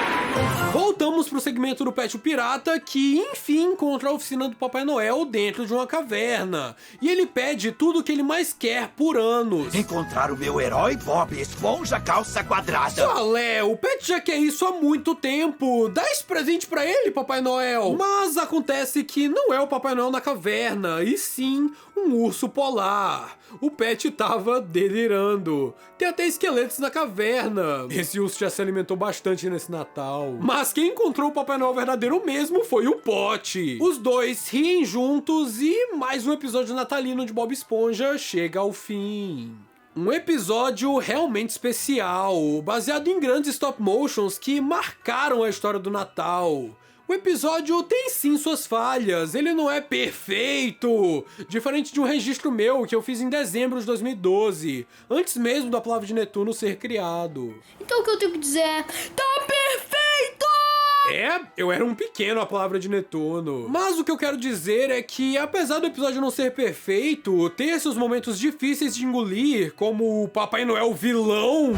Voltamos pro segmento do Pet o Pirata, que enfim encontra a oficina do Papai Noel dentro de uma caverna. E ele pede tudo o que ele mais quer por anos. Encontrar o meu herói Bob Esponja Calça Quadrada. Salé, o Pet já quer isso há muito tempo. Dá esse presente pra ele, Papai Noel. Mas acontece que não é o Papai Noel na caverna, e sim um urso polar. O Pet tava delirando. Tem até esqueletos na caverna. Esse urso já se alimentou bastante nesse Natal. Mas quem encontrou o Papai Noel verdadeiro mesmo foi o Pote. Os dois riem juntos e mais um episódio natalino de Bob Esponja chega ao fim. Um episódio realmente especial, baseado em grandes stop motions que marcaram a história do Natal. O episódio tem sim suas falhas, ele não é perfeito, diferente de um registro meu que eu fiz em dezembro de 2012, antes mesmo da Palavra de Netuno ser criado. Então o que eu tenho que dizer é, tá perfeito! Eu era um pequeno a Palavra de Netuno. Mas o que eu quero dizer é que, apesar do episódio não ser perfeito, ter seus momentos difíceis de engolir, como o Papai Noel vilão,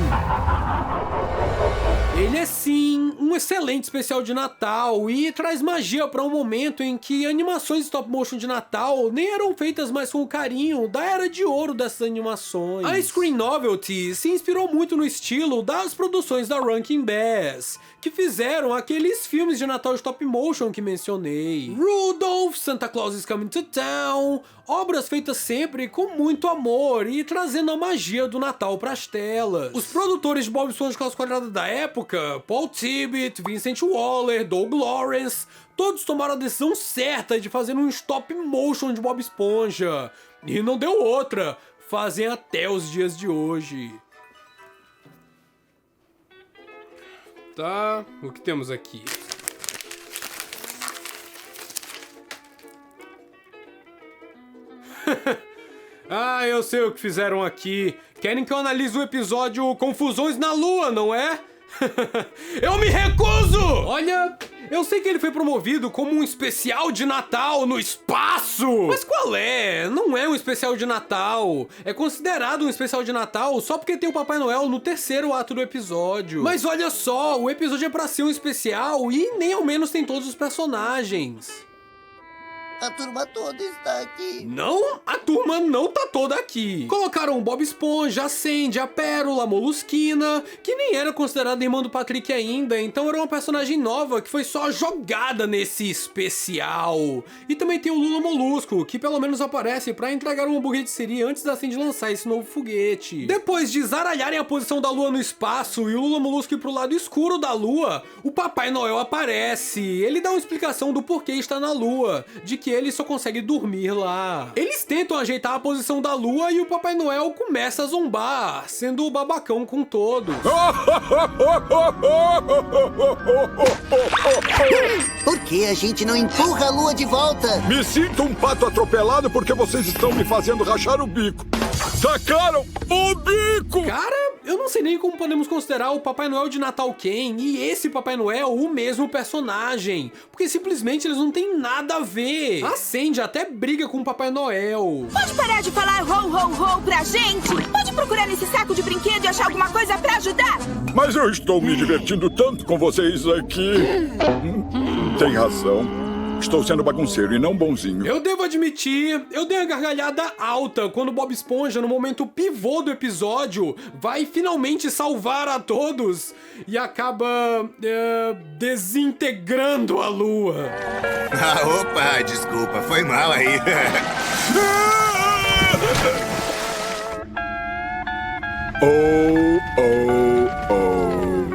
ele é sim um excelente especial de Natal e traz magia para um momento em que animações stop motion de Natal nem eram feitas mais com o carinho da era de ouro dessas animações. A Screen Novelty se inspirou muito no estilo das produções da Rankin Bass, que fizeram aqueles filmes de Natal stop motion que mencionei. Rudolph, Santa Claus is Coming to Town, obras feitas sempre com muito amor e trazendo a magia do Natal pras telas. Os produtores de Bob Esponja Calça Quadrada da época, Paul Tibbitt, Vincent Waller, Doug Lawrence, todos tomaram a decisão certa de fazer um stop motion de Bob Esponja. E não deu outra, fazem até os dias de hoje. Tá, o que temos aqui? Ah, eu sei o que fizeram aqui. Querem que eu analise o episódio Confusões na Lua, não é? Eu me recuso! Olha, eu sei que ele foi promovido como um especial de Natal no espaço! Mas qual é? Não é um especial de Natal. É considerado um especial de Natal só porque tem o Papai Noel no terceiro ato do episódio. Mas olha só, o episódio é pra ser um especial e nem ao menos tem todos os personagens. A turma toda está aqui. Não, a turma não tá toda aqui. Colocaram o Bob Esponja, a Sandy, a Pérola, a Molusquina, que nem era considerada irmã do Patrick ainda, então era uma personagem nova que foi só jogada nesse especial. E também tem o Lula Molusco, que pelo menos aparece pra entregar um hambúrguer de siri antes da Sandy lançar esse novo foguete. Depois de zaralharem a posição da Lua no espaço e o Lula Molusco ir pro lado escuro da Lua, o Papai Noel aparece. Ele dá uma explicação do porquê está na Lua, de que ele só consegue dormir lá. Eles tentam ajeitar a posição da Lua e o Papai Noel começa a zombar, sendo o babacão com todos. Por que a gente não empurra a Lua de volta? Me sinto um pato atropelado porque vocês estão me fazendo rachar o bico. Sacaram o bico! Cara, eu não sei nem como podemos considerar o Papai Noel de Natal Ken e esse Papai Noel o mesmo personagem, porque simplesmente eles não têm nada a ver. A Sandy até briga com o Papai Noel. Pode parar de falar ho, ho, ho pra gente? Pode procurar nesse saco de brinquedo e achar alguma coisa pra ajudar? Mas eu estou me divertindo tanto com vocês aqui. Tem razão. Estou sendo bagunceiro e não bonzinho. Eu devo admitir, eu dei uma gargalhada alta quando Bob Esponja, no momento pivô do episódio, vai finalmente salvar a todos e acaba desintegrando a Lua. Ah, opa, desculpa, foi mal aí.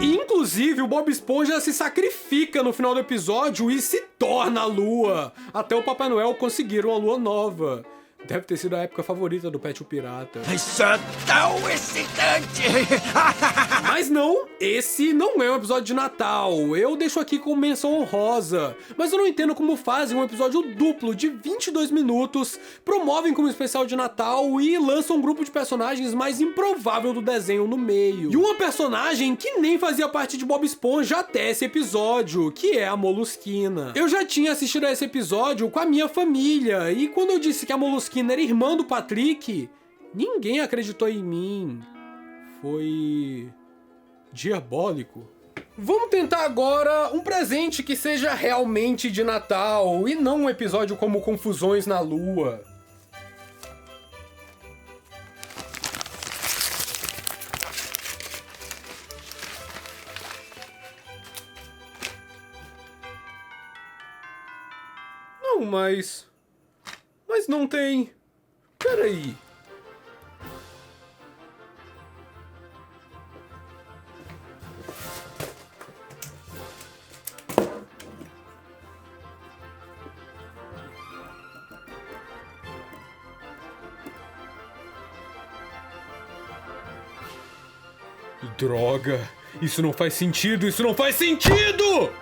Inclusive, o Bob Esponja se sacrifica no final do episódio e se torna a lua. Até o Papai Noel conseguir uma lua nova. Deve ter sido a época favorita do Pet o Pirata. Isso é tão excitante! Mas não, esse não é um episódio de Natal. Eu deixo aqui com menção honrosa. Mas eu não entendo como fazem um episódio duplo de 22 minutos, promovem como especial de Natal e lançam um grupo de personagens mais improvável do desenho no meio. E uma personagem que nem fazia parte de Bob Esponja até esse episódio, que é a Molusquina. Eu já tinha assistido a esse episódio com a minha família, e quando eu disse que a Molusquina era irmã do Patrick, ninguém acreditou em mim. Foi diabólico. Vamos tentar agora um presente que seja realmente de Natal e não um episódio como Confusões na Lua. Não, mas não tem. Peraí. Droga! Isso não faz sentido! Isso não faz sentido!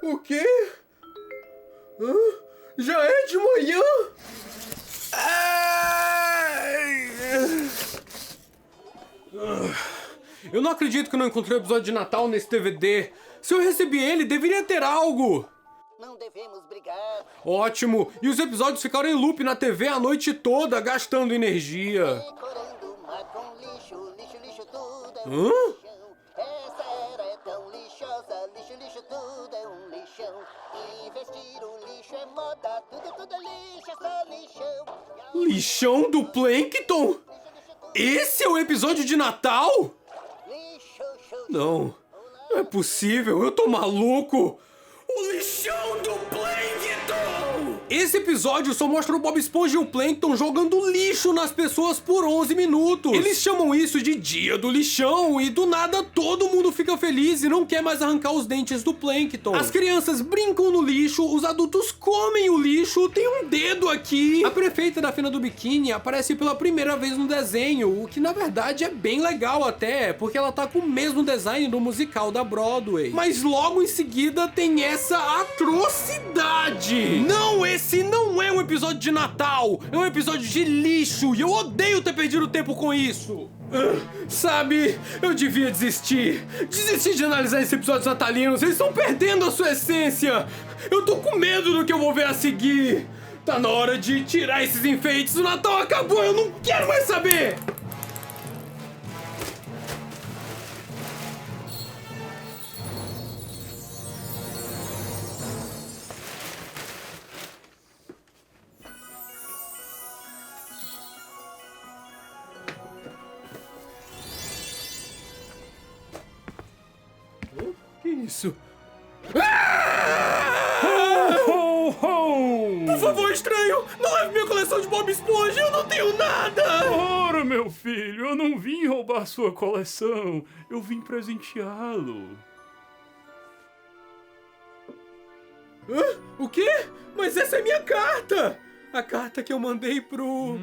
O quê? Já é de manhã? Eu não acredito que eu não encontrei o episódio de Natal nesse DVD. Se eu recebi ele, deveria ter algo. Não devemos brigar. Ótimo. E os episódios ficaram em loop na TV a noite toda, gastando energia. Decorando o mar com lixo, lixo, lixo, tudo é Hã? lixão. Essa era é tão lixosa, lixo, lixo, tudo é um lixão. Investir o lixo é moda, tudo é lixo, é só lixão. Lixão do Plankton? Esse é o episódio de Natal? Não é possível, eu tô maluco. O lixão do Plankton! Esse episódio só mostra o Bob Esponja e o Plankton jogando lixo nas pessoas por 11 minutos. Eles chamam isso de Dia do Lixão e do nada todo mundo fica feliz e não quer mais arrancar os dentes do Plankton. As crianças brincam no lixo, os adultos comem o lixo, tem um dedo aqui. A prefeita da Fena do Biquíni aparece pela primeira vez no desenho, o que na verdade é bem legal até, porque ela tá com o mesmo design do musical da Broadway. Mas logo em seguida tem essa atrocidade. Não, esse não é um episódio de Natal, é um episódio de lixo e eu odeio ter perdido tempo com isso. Sabe, eu devia desistir de analisar esses episódios natalinos, eles estão perdendo a sua essência. Eu tô com medo do que eu vou ver a seguir. Tá na hora de tirar esses enfeites, o Natal acabou, eu não quero mais saber. Que isso? Por favor, estranho! Não leve minha coleção de Bob Esponja! Eu não tenho nada! Ora, meu filho, eu não vim roubar sua coleção. Eu vim presenteá-lo. O quê? Mas essa é minha carta! A carta que eu mandei pro...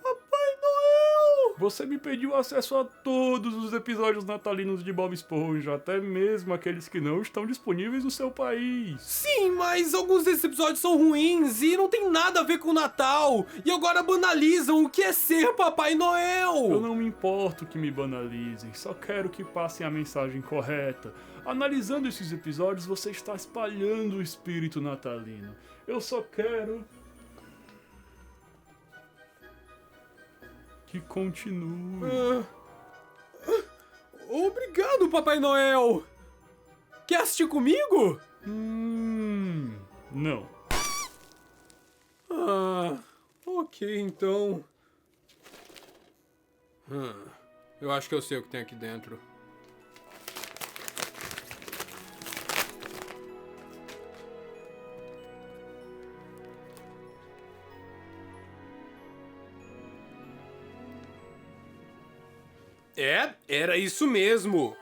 Papai Noel! Você me pediu acesso a todos os episódios natalinos de Bob Esponja, até mesmo aqueles que não estão disponíveis no seu país. Sim, mas alguns desses episódios são ruins e não tem nada a ver com o Natal. E agora banalizam o que é ser Papai Noel. Eu não me importo que me banalizem, só quero que passem a mensagem correta. Analisando esses episódios, você está espalhando o espírito natalino. Eu só quero que continue. Obrigado, Papai Noel. Quer assistir comigo? Não. Ok, então. Eu acho que eu sei o que tem aqui dentro. Era isso mesmo.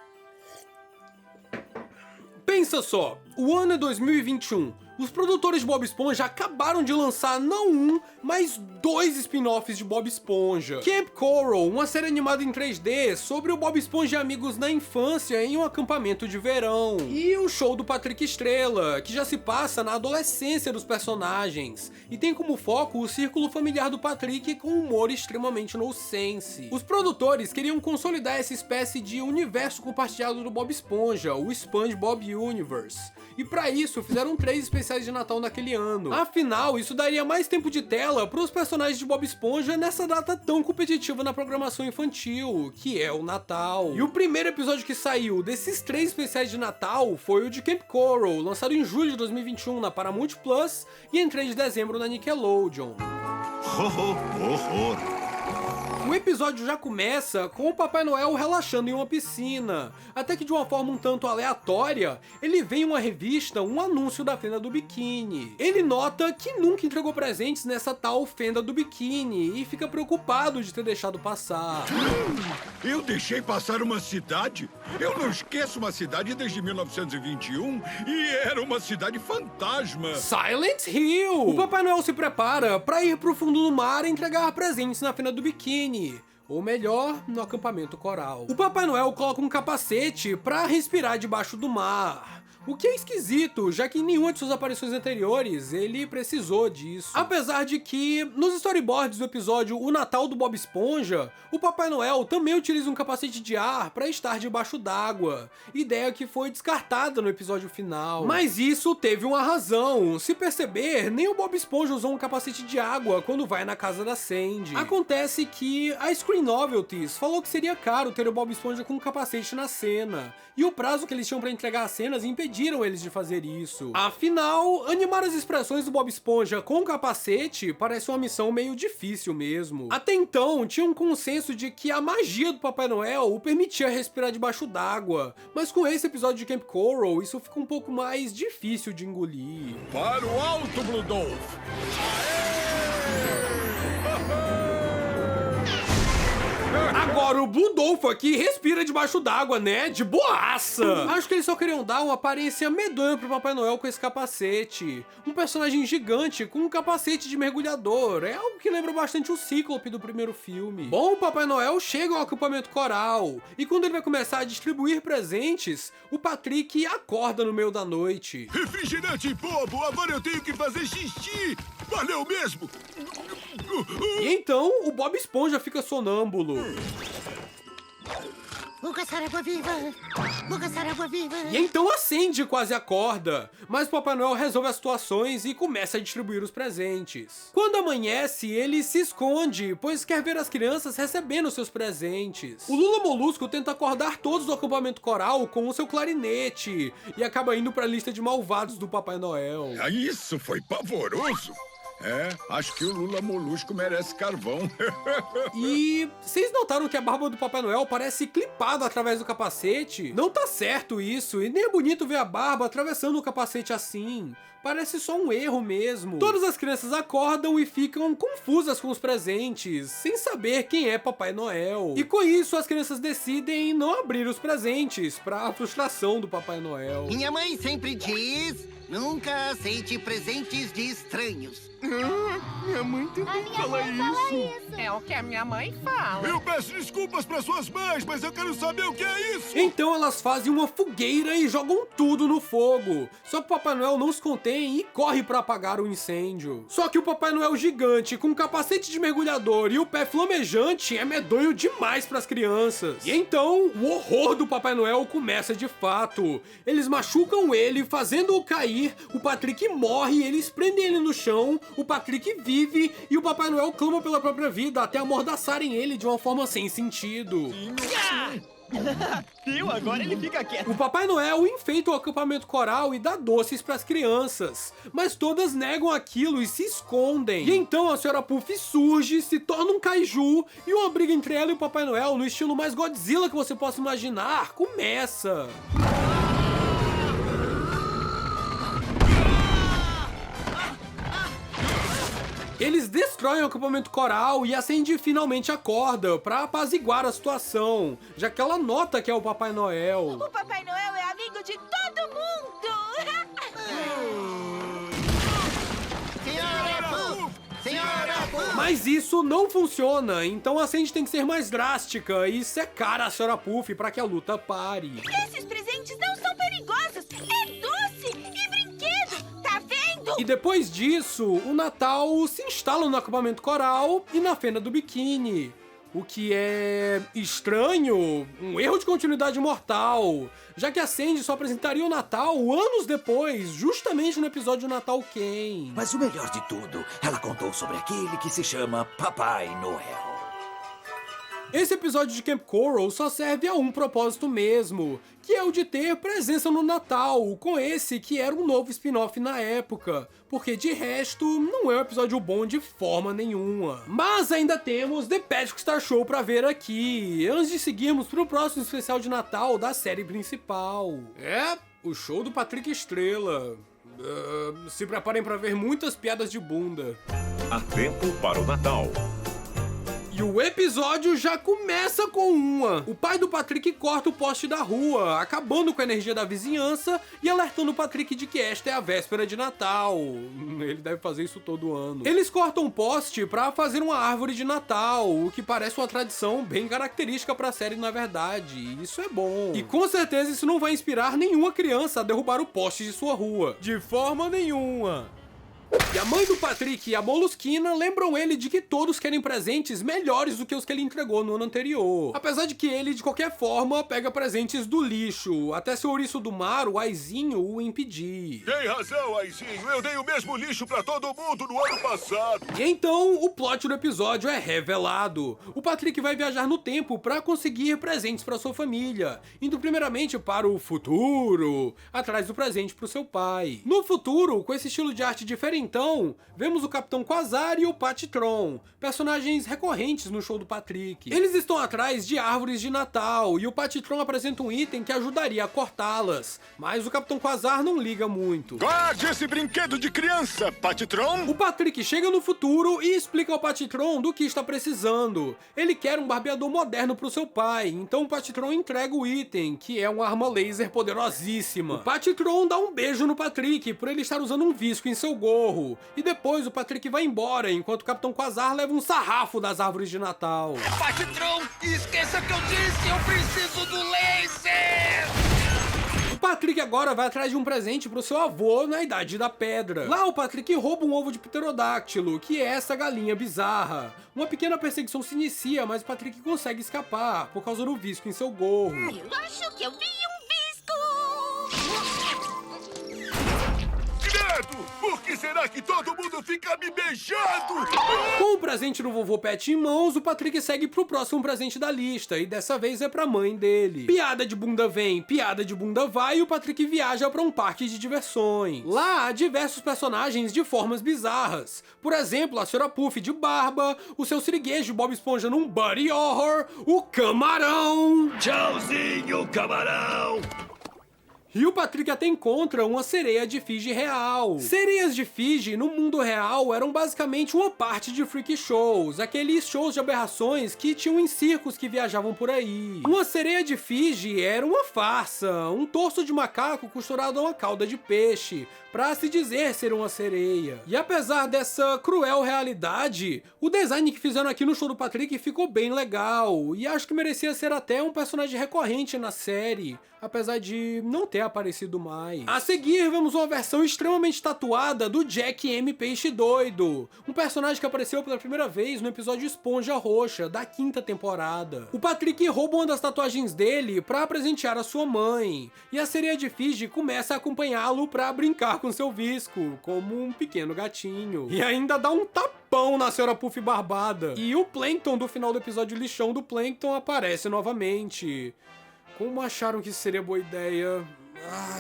Pensa só, o ano é 2021. Os produtores de Bob Esponja acabaram de lançar não um, mas 2 spin-offs de Bob Esponja. Camp Coral, uma série animada em 3D sobre o Bob Esponja e amigos na infância em um acampamento de verão. E o show do Patrick Estrela, que já se passa na adolescência dos personagens, e tem como foco o círculo familiar do Patrick com humor extremamente nonsense. Os produtores queriam consolidar essa espécie de universo compartilhado do Bob Esponja, o SpongeBob Universe. E pra isso, fizeram 3 especiais de Natal naquele ano. Afinal, isso daria mais tempo de tela pros personagens de Bob Esponja nessa data tão competitiva na programação infantil, que é o Natal. E o primeiro episódio que saiu desses 3 especiais de Natal foi o de Camp Coral, lançado em julho de 2021 na Paramount Plus e em 3 de dezembro na Nickelodeon. Horror! O episódio já começa com o Papai Noel relaxando em uma piscina, até que de uma forma um tanto aleatória, ele vê em uma revista um anúncio da Fenda do Biquíni. Ele nota que nunca entregou presentes nessa tal Fenda do Biquíni e fica preocupado de ter deixado passar. Eu deixei passar uma cidade? Eu não esqueço uma cidade desde 1921 e era uma cidade fantasma. Silent Hill! O Papai Noel se prepara para ir pro fundo do mar e entregar presentes na Fenda do Biquíni. Ou melhor, no acampamento coral. O Papai Noel coloca um capacete para respirar debaixo do mar. O que é esquisito, já que em nenhuma de suas aparições anteriores ele precisou disso. Apesar de que, nos storyboards do episódio O Natal do Bob Esponja, o Papai Noel também utiliza um capacete de ar para estar debaixo d'água, ideia que foi descartada no episódio final. Mas isso teve uma razão. Se perceber, nem o Bob Esponja usou um capacete de água quando vai na casa da Sandy. Acontece que a Screen Novelties falou que seria caro ter o Bob Esponja com um capacete na cena, e o prazo que eles tinham para entregar as cenas impediram eles de fazer isso. Afinal, animar as expressões do Bob Esponja com capacete parece uma missão meio difícil mesmo. Até então, tinha um consenso de que a magia do Papai Noel o permitia respirar debaixo d'água, mas com esse episódio de Camp Coral, isso fica um pouco mais difícil de engolir. Para o alto, Bludolf! Agora o Bludolf aqui respira debaixo d'água, né? De boaça! Acho que eles só queriam dar uma aparência medonha pro Papai Noel com esse capacete. Um personagem gigante com um capacete de mergulhador. É algo que lembra bastante o Cíclope do primeiro filme. Bom, o Papai Noel chega ao acampamento coral. E quando ele vai começar a distribuir presentes, o Patrick acorda no meio da noite. Refrigerante bobo, agora eu tenho que fazer xixi! Valeu mesmo! E então, o Bob Esponja fica sonâmbulo. Vou caçar água viva! Vou caçar água viva! E então a Sandy quase acorda, mas o Papai Noel resolve as situações e começa a distribuir os presentes. Quando amanhece, ele se esconde, pois quer ver as crianças recebendo seus presentes. O Lula Molusco tenta acordar todos do acampamento coral com o seu clarinete e acaba indo para a lista de malvados do Papai Noel. Isso foi pavoroso! Acho que o Lula Molusco merece carvão. E vocês notaram que a barba do Papai Noel parece clipada através do capacete? Não tá certo isso, e nem é bonito ver a barba atravessando o capacete assim. Parece só um erro mesmo. Todas as crianças acordam e ficam confusas com os presentes, sem saber quem é Papai Noel. E com isso, as crianças decidem não abrir os presentes, pra frustração do Papai Noel. Minha mãe sempre diz: nunca aceite presentes de estranhos. Minha mãe também fala isso. É o que a minha mãe fala. Eu peço desculpas para suas mães, mas eu quero saber o que é isso. Então elas fazem uma fogueira e jogam tudo no fogo. Só que o Papai Noel não se contém e corre para apagar o incêndio. Só que o Papai Noel gigante com capacete de mergulhador e o pé flamejante é medonho demais para as crianças. E então o horror do Papai Noel começa de fato. Eles machucam ele, fazendo-o cair, o Patrick morre, eles prendem ele no chão, o Patrick vive e o Papai Noel clama pela própria vida até amordaçarem ele de uma forma sem sentido. Viu? Agora ele fica quieto. O Papai Noel enfeita o acampamento coral e dá doces para as crianças, mas todas negam aquilo e se escondem. E então a Sra. Puff surge, se torna um kaiju e uma briga entre ela e o Papai Noel no estilo mais Godzilla que você possa imaginar começa. Eles destroem o acampamento coral e a Sandy finalmente acorda pra apaziguar a situação, já que ela nota que é o Papai Noel. O Papai Noel é amigo de todo mundo! Senhora Puff! Mas isso não funciona, então a Sandy tem que ser mais drástica e secar a Sra. Puff pra que a luta pare. Esses presentes não são perigosos! É doce e brinquedo! Tá vendo? E depois disso, o Natal se instala no acampamento coral e na fenda do biquíni. O que é estranho, um erro de continuidade mortal, já que a Sandy só apresentaria o Natal anos depois, justamente no episódio Natal Quem. Mas o melhor de tudo, ela contou sobre aquele que se chama Papai Noel. Esse episódio de Camp Coral só serve a um propósito mesmo, que é o de ter presença no Natal, com esse que era um novo spin-off na época, porque de resto não é um episódio bom de forma nenhuma. Mas ainda temos The Patrick Star Show pra ver aqui, antes de seguirmos pro próximo especial de Natal da série principal. É, o show do Patrick Estrela. Se preparem pra ver muitas piadas de bunda. Há tempo para o Natal. E o episódio já começa com uma. O pai do Patrick corta o poste da rua, acabando com a energia da vizinhança e alertando o Patrick de que esta é a véspera de Natal. Ele deve fazer isso todo ano. Eles cortam um poste pra fazer uma árvore de Natal, o que parece uma tradição bem característica pra série na verdade. E isso é bom. E com certeza isso não vai inspirar nenhuma criança a derrubar o poste de sua rua. De forma nenhuma. E a mãe do Patrick e a Molusquina lembram ele de que todos querem presentes melhores do que os que ele entregou no ano anterior. Apesar de que ele, de qualquer forma, pega presentes do lixo, até seu ouriço do mar, o Aizinho, o impedir. Tem razão, Aizinho. Eu dei o mesmo lixo pra todo mundo no ano passado. E então, o plot do episódio é revelado. O Patrick vai viajar no tempo pra conseguir presentes pra sua família, indo primeiramente para o futuro, atrás do presente pro seu pai. No futuro, com esse estilo de arte diferente, então, vemos o Capitão Quasar e o Patitron, personagens recorrentes no show do Patrick. Eles estão atrás de árvores de Natal e o Patitron apresenta um item que ajudaria a cortá-las, mas o Capitão Quasar não liga muito. Guarde esse brinquedo de criança, Patitron! O Patrick chega no futuro e explica ao Patitron do que está precisando. Ele quer um barbeador moderno pro seu pai, então o Patitron entrega o item, que é uma arma laser poderosíssima. O Patitron dá um beijo no Patrick por ele estar usando um visco em seu gorro. E depois o Patrick vai embora, enquanto o Capitão Quasar leva um sarrafo das árvores de Natal. Patitron, esqueça que eu disse, eu preciso do laser! O Patrick agora vai atrás de um presente pro seu avô na Idade da Pedra. Lá o Patrick rouba um ovo de pterodáctilo, que é essa galinha bizarra. Uma pequena perseguição se inicia, mas o Patrick consegue escapar, por causa do visco em seu gorro. Eu acho que eu vi um visco! Por que será que todo mundo fica me beijando? Com o presente do vovô Pet em mãos, o Patrick segue pro próximo presente da lista, e dessa vez é pra mãe dele. Piada de bunda vem, piada de bunda vai, e o Patrick viaja pra um parque de diversões. Lá há diversos personagens de formas bizarras. Por exemplo, a Sra. Puff de barba, o seu siriguejo Bob Esponja num body horror, o Camarão. Tchauzinho, Camarão! E o Patrick até encontra uma sereia de Fiji real. Sereias de Fiji, no mundo real, eram basicamente uma parte de freak shows, aqueles shows de aberrações que tinham em circos que viajavam por aí. Uma sereia de Fiji era uma farsa, um torso de macaco costurado a uma cauda de peixe, pra se dizer ser uma sereia. E apesar dessa cruel realidade, o design que fizeram aqui no show do Patrick ficou bem legal, e acho que merecia ser até um personagem recorrente na série, apesar de não ter aparecido mais. A seguir, vemos uma versão extremamente tatuada do Jack M. Peixe Doido, um personagem que apareceu pela primeira vez no episódio Esponja Roxa, da 5ª temporada. O Patrick rouba uma das tatuagens dele pra presentear a sua mãe, e a sereia de Fiji começa a acompanhá-lo pra brincar com seu visco, como um pequeno gatinho. E ainda dá um tapão na Sra. Puff Barbada. E o Plankton do final do episódio lixão do Plankton aparece novamente. Como acharam que isso seria boa ideia?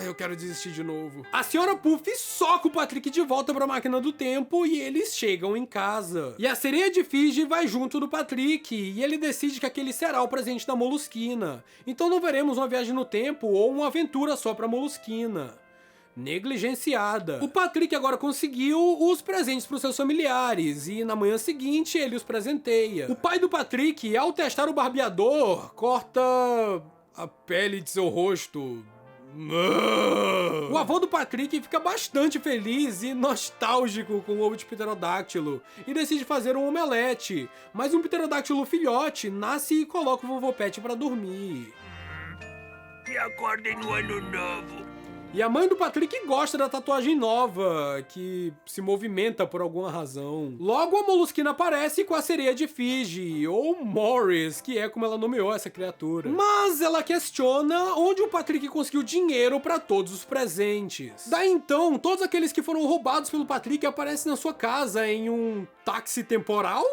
Eu quero desistir de novo. A Sra. Puff soca o Patrick de volta pra máquina do tempo e eles chegam em casa. E a sereia de Fiji vai junto do Patrick e ele decide que aquele será o presente da Molusquina. Então não veremos uma viagem no tempo ou uma aventura só pra Molusquina. Negligenciada. O Patrick agora conseguiu os presentes para os seus familiares e na manhã seguinte ele os presenteia. O pai do Patrick, ao testar o barbeador, corta a pele de seu rosto. O avô do Patrick fica bastante feliz e nostálgico com o ovo de pterodáctilo e decide fazer um omelete, mas um pterodáctilo filhote nasce e coloca o vovô Pet para dormir. E acordem no ano novo. E a mãe do Patrick gosta da tatuagem nova, que se movimenta por alguma razão. Logo a Molusquina aparece com a sereia de Fiji, ou Morris, que é como ela nomeou essa criatura. Mas ela questiona onde o Patrick conseguiu dinheiro pra todos os presentes. Daí então, todos aqueles que foram roubados pelo Patrick aparecem na sua casa em um táxi temporal?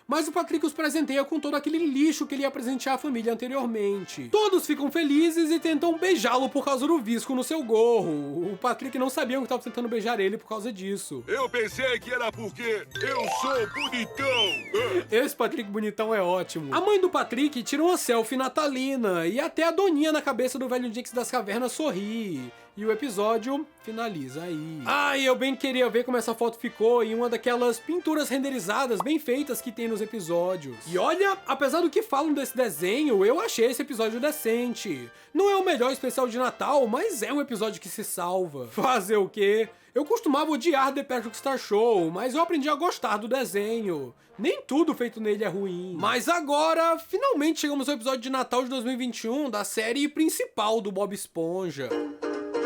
Mas o Patrick os presenteia com todo aquele lixo que ele ia presentear a família anteriormente. Todos ficam felizes e tentam beijá-lo por causa do visco no seu gorro. O Patrick não sabia que estavam tentando beijar ele por causa disso. Eu pensei que era porque eu sou bonitão. Esse Patrick bonitão é ótimo. A mãe do Patrick tira uma selfie natalina e até a doninha na cabeça do velho Jinx das Cavernas sorri. E o episódio finaliza aí. Eu bem queria ver como essa foto ficou em uma daquelas pinturas renderizadas bem feitas que tem nos episódios. E olha, apesar do que falam desse desenho, eu achei esse episódio decente. Não é o melhor especial de Natal, mas é um episódio que se salva. Fazer o quê? Eu costumava odiar The Patrick Star Show, mas eu aprendi a gostar do desenho. Nem tudo feito nele é ruim. Mas agora, finalmente chegamos ao episódio de Natal de 2021 da série principal do Bob Esponja.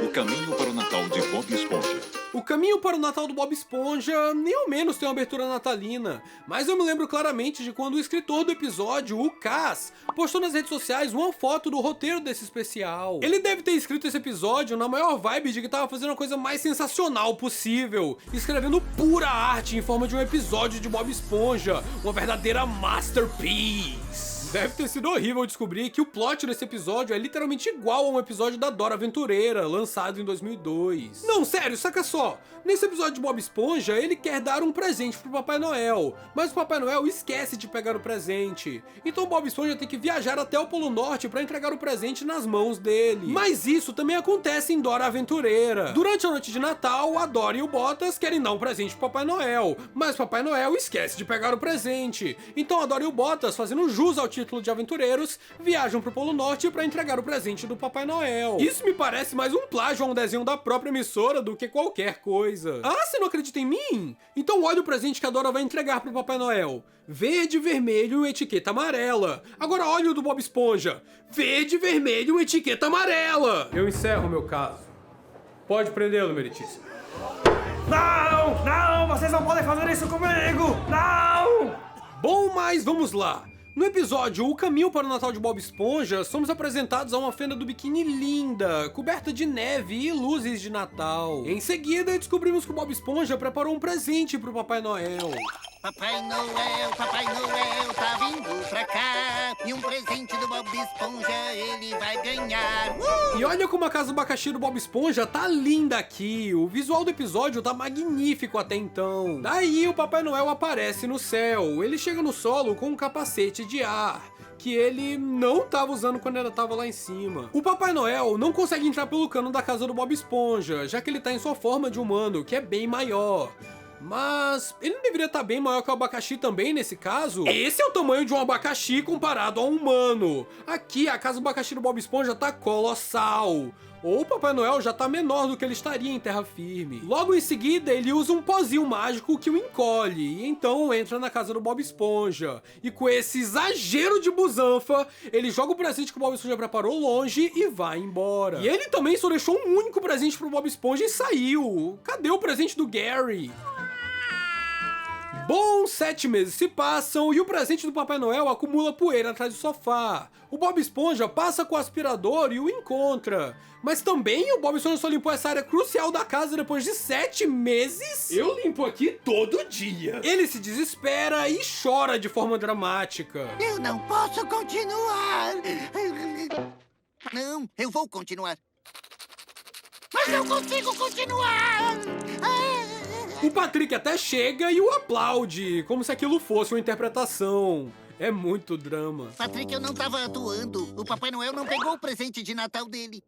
O Caminho para o Natal de Bob Esponja. O Caminho para o Natal do Bob Esponja nem ao menos tem uma abertura natalina, mas eu me lembro claramente de quando o escritor do episódio, o Cass, postou nas redes sociais uma foto do roteiro desse especial. Ele deve ter escrito esse episódio na maior vibe de que tava fazendo a coisa mais sensacional possível, escrevendo pura arte em forma de um episódio de Bob Esponja, uma verdadeira masterpiece. Deve ter sido horrível descobrir que o plot desse episódio é literalmente igual a um episódio da Dora Aventureira, lançado em 2002. Não, sério, saca só. Nesse episódio de Bob Esponja, ele quer dar um presente pro Papai Noel, mas o Papai Noel esquece de pegar o presente. Então Bob Esponja tem que viajar até o Polo Norte para entregar o presente nas mãos dele. Mas isso também acontece em Dora Aventureira. Durante a noite de Natal, a Dora e o Bottas querem dar um presente pro Papai Noel, mas Papai Noel esquece de pegar o presente. Então a Dora e o Bottas, fazendo jus ao título de aventureiros, viajam pro Polo Norte para entregar o presente do Papai Noel. Isso me parece mais um plágio a um desenho da própria emissora do que qualquer coisa. Você não acredita em mim? Então olha o presente que a Dora vai entregar pro Papai Noel. Verde, vermelho, etiqueta amarela. Agora olha o do Bob Esponja. Verde, vermelho, etiqueta amarela. Eu encerro meu caso. Pode prendê-lo, Meritíssimo. Não! Não! Vocês não podem fazer isso comigo! Não! Bom, mas vamos lá. No episódio O Caminho para o Natal de Bob Esponja, somos apresentados a uma fenda do biquíni linda, coberta de neve e luzes de Natal. Em seguida, descobrimos que o Bob Esponja preparou um presente pro Papai Noel. Papai Noel tá vindo pra cá. E um presente do Bob Esponja ele vai ganhar. E olha como a casa do abacaxi do Bob Esponja tá linda aqui. O visual do episódio tá magnífico até então. Daí o Papai Noel aparece no céu. Ele chega no solo com um capacete de ar, que ele não tava usando quando ela tava lá em cima. O Papai Noel não consegue entrar pelo cano da casa do Bob Esponja, já que ele tá em sua forma de humano, que é bem maior. Mas ele não deveria estar bem maior que o abacaxi também, nesse caso? Esse é o tamanho de um abacaxi comparado a um humano. Aqui, a casa do abacaxi do Bob Esponja tá colossal. Ou o Papai Noel já tá menor do que ele estaria em terra firme. Logo em seguida, ele usa um pozinho mágico que o encolhe, e então entra na casa do Bob Esponja. E com esse exagero de busanfa, ele joga o presente que o Bob Esponja preparou longe e vai embora. E ele também só deixou um único presente pro Bob Esponja e saiu. Cadê o presente do Gary? Bom, 7 meses se passam e o presente do Papai Noel acumula poeira atrás do sofá. O Bob Esponja passa com o aspirador e o encontra. Mas também o Bob Esponja só limpou essa área crucial da casa depois de 7 meses? Eu limpo aqui todo dia. Ele se desespera e chora de forma dramática. Eu não posso continuar. Não, eu vou continuar. Mas eu consigo continuar. O Patrick até chega e o aplaude, como se aquilo fosse uma interpretação. É muito drama. Patrick, eu não tava atuando. O Papai Noel não pegou o presente de Natal dele.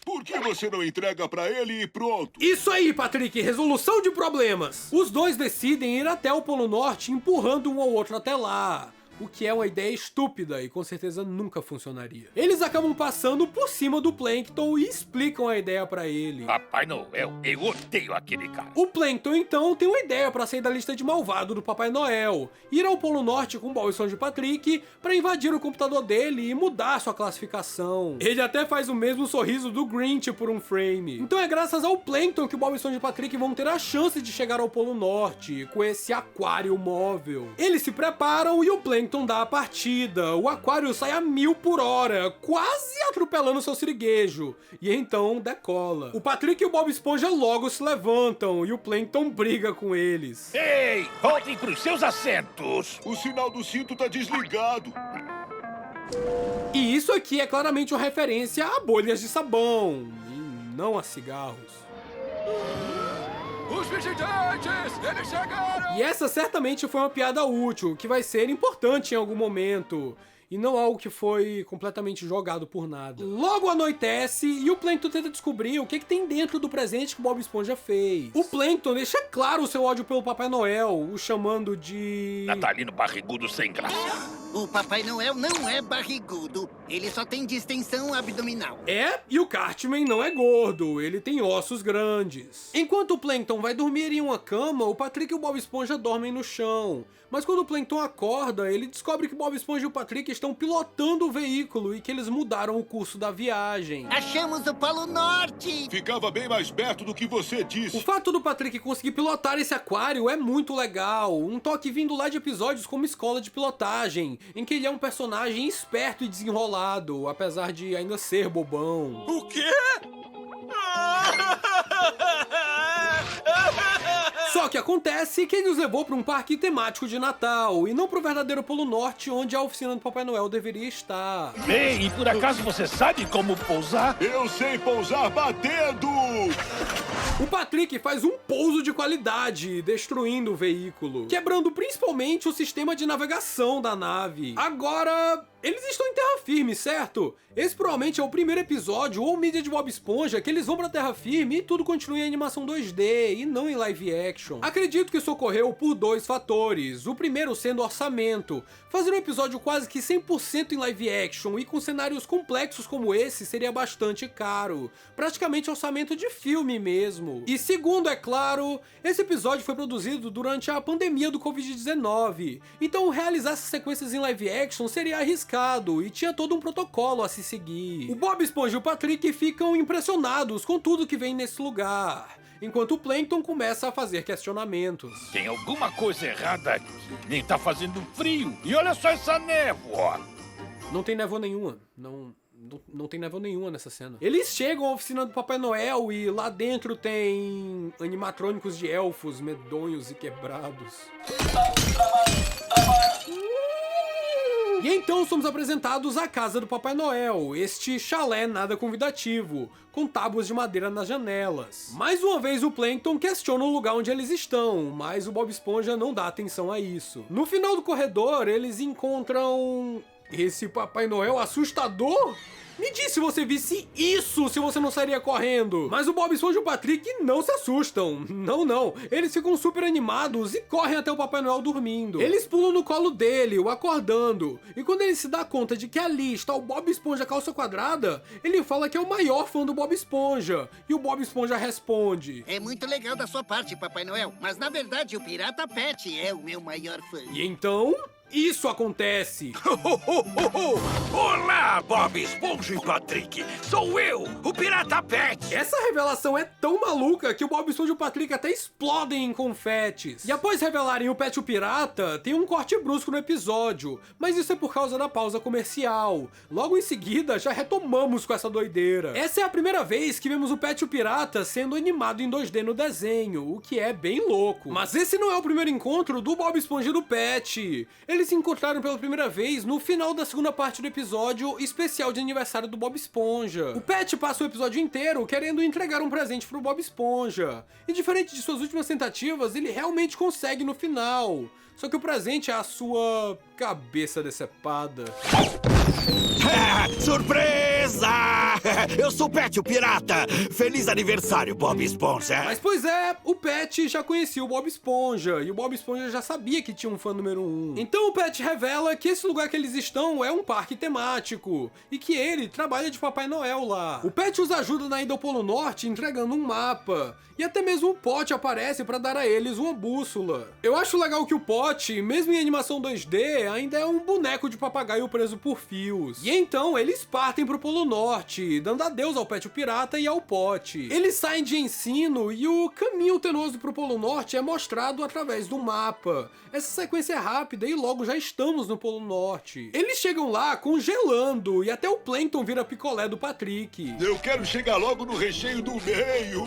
Por que você não entrega pra ele e pronto? Isso aí, Patrick, resolução de problemas. Os dois decidem ir até o Polo Norte empurrando um ao outro até lá. O que é uma ideia estúpida e com certeza nunca funcionaria. Eles acabam passando por cima do Plankton e explicam a ideia pra ele. Papai Noel, eu odeio aquele cara. O Plankton então tem uma ideia pra sair da lista de malvado do Papai Noel, ir ao Polo Norte com o Bob Esponja e Patrick pra invadir o computador dele e mudar sua classificação. Ele até faz o mesmo sorriso do Grinch por um frame. Então é graças ao Plankton que o Bob Esponja e Patrick vão ter a chance de chegar ao Polo Norte com esse aquário móvel. Eles se preparam e o Plankton dá a partida. O aquário sai a 1000 por hora, quase atropelando seu siriguejo. E então decola. O Patrick e o Bob Esponja logo se levantam e o Plankton briga com eles. Ei, voltem pros seus assentos. O sinal do cinto tá desligado. E isso aqui é claramente uma referência a bolhas de sabão, e não a cigarros. Os visitantes, eles chegaram! E essa certamente foi uma piada útil, que vai ser importante em algum momento. E não algo que foi completamente jogado por nada. Logo anoitece e o Plankton tenta descobrir o que tem dentro do presente que o Bob Esponja fez. O Plankton deixa claro o seu ódio pelo Papai Noel, o chamando de... Natalino barrigudo sem graça. O Papai Noel não é barrigudo. Ele só tem distensão abdominal. É, e o Cartman não é gordo. Ele tem ossos grandes. Enquanto o Plankton vai dormir em uma cama, o Patrick e o Bob Esponja dormem no chão. Mas quando o Plankton acorda, ele descobre que o Bob Esponja e o Patrick estão pilotando o veículo e que eles mudaram o curso da viagem. Achamos o Polo Norte! Ficava bem mais perto do que você disse. O fato do Patrick conseguir pilotar esse aquário é muito legal. Um toque vindo lá de episódios como Escola de Pilotagem, em que ele é um personagem esperto e desenrolado, apesar de ainda ser bobão. O quê? Só que acontece que ele os levou para um parque temático de Natal e não para o verdadeiro Polo Norte, onde a oficina do Papai Noel deveria estar. Ei, e por acaso você sabe como pousar? Eu sei pousar batendo! O Patrick faz um pouso de qualidade, destruindo o veículo, quebrando principalmente o sistema de navegação da nave. Agora, eles estão em terra firme, certo? Esse provavelmente é o primeiro episódio ou mídia de Bob Esponja que eles vão pra terra firme e tudo continua em animação 2D e não em live action. Acredito que isso ocorreu por 2 fatores. O primeiro sendo orçamento. Fazer um episódio quase que 100% em live action e com cenários complexos como esse seria bastante caro. Praticamente orçamento de filme mesmo. E segundo, é claro, esse episódio foi produzido durante a pandemia do Covid-19. Então realizar essas sequências em live action seria arriscado e tinha todo um protocolo a se seguir. O Bob Esponja e o Patrick ficam impressionados com tudo que vem nesse lugar, enquanto o Plankton começa a fazer questionamentos. Tem alguma coisa errada aqui. Nem tá fazendo frio. E olha só essa névoa. Não tem névoa nenhuma. Não tem névoa nenhuma nessa cena. Eles chegam à oficina do Papai Noel e lá dentro tem animatrônicos de elfos medonhos e quebrados. E então somos apresentados à casa do Papai Noel, este chalé nada convidativo, com tábuas de madeira nas janelas. Mais uma vez o Plankton questiona o lugar onde eles estão, mas o Bob Esponja não dá atenção a isso. No final do corredor, eles encontram Esse Papai Noel assustador? Me diz se você visse isso, se você não sairia correndo. Mas o Bob Esponja e o Patrick não se assustam. Não. Eles ficam super animados e correm até o Papai Noel dormindo. Eles pulam no colo dele, o acordando. E quando ele se dá conta de que ali está o Bob Esponja calça quadrada, ele fala que é o maior fã do Bob Esponja. E o Bob Esponja responde: É muito legal da sua parte, Papai Noel. Mas na verdade o Pirata Pet é o meu maior fã. E então... isso acontece! Olá, Bob Esponja e Patrick! Sou eu, o Pirata Pet! Essa revelação é tão maluca que o Bob Esponja e o Patrick até explodem em confetes. E após revelarem o Pet o Pirata, tem um corte brusco no episódio, mas isso é por causa da pausa comercial. Logo em seguida, já retomamos com essa doideira. Essa é a primeira vez que vemos o Pet o Pirata sendo animado em 2D no desenho, o que é bem louco. Mas esse não é o primeiro encontro do Bob Esponja e do Pet. Eles se encontraram pela primeira vez no final da segunda parte do episódio especial de aniversário do Bob Esponja. O Pet passa o episódio inteiro querendo entregar um presente pro Bob Esponja. E diferente de suas últimas tentativas, ele realmente consegue no final. Só que o presente é a sua cabeça decepada. Surpresa! Eu sou o Pet, o Pirata! Feliz aniversário, Bob Esponja! Mas pois é, o Pet já conhecia o Bob Esponja, e o Bob Esponja já sabia que tinha um fã número 1. Então o Pet revela que esse lugar que eles estão é um parque temático, e que ele trabalha de Papai Noel lá. O Pet os ajuda na ida ao Polo Norte entregando um mapa, e até mesmo o Pote aparece para dar a eles uma bússola. Eu acho legal que o Pote, mesmo em animação 2D, ainda é um boneco de papagaio preso por fios. E então eles partem pro Polo Norte, dando adeus ao Pet o Pirata e ao Pote. Eles saem de ensino e o caminho tenoso pro Polo Norte é mostrado através do mapa. Essa sequência é rápida e logo já estamos no Polo Norte. Eles chegam lá congelando e até o Plankton vira picolé do Patrick. Eu quero chegar logo no recheio do meio.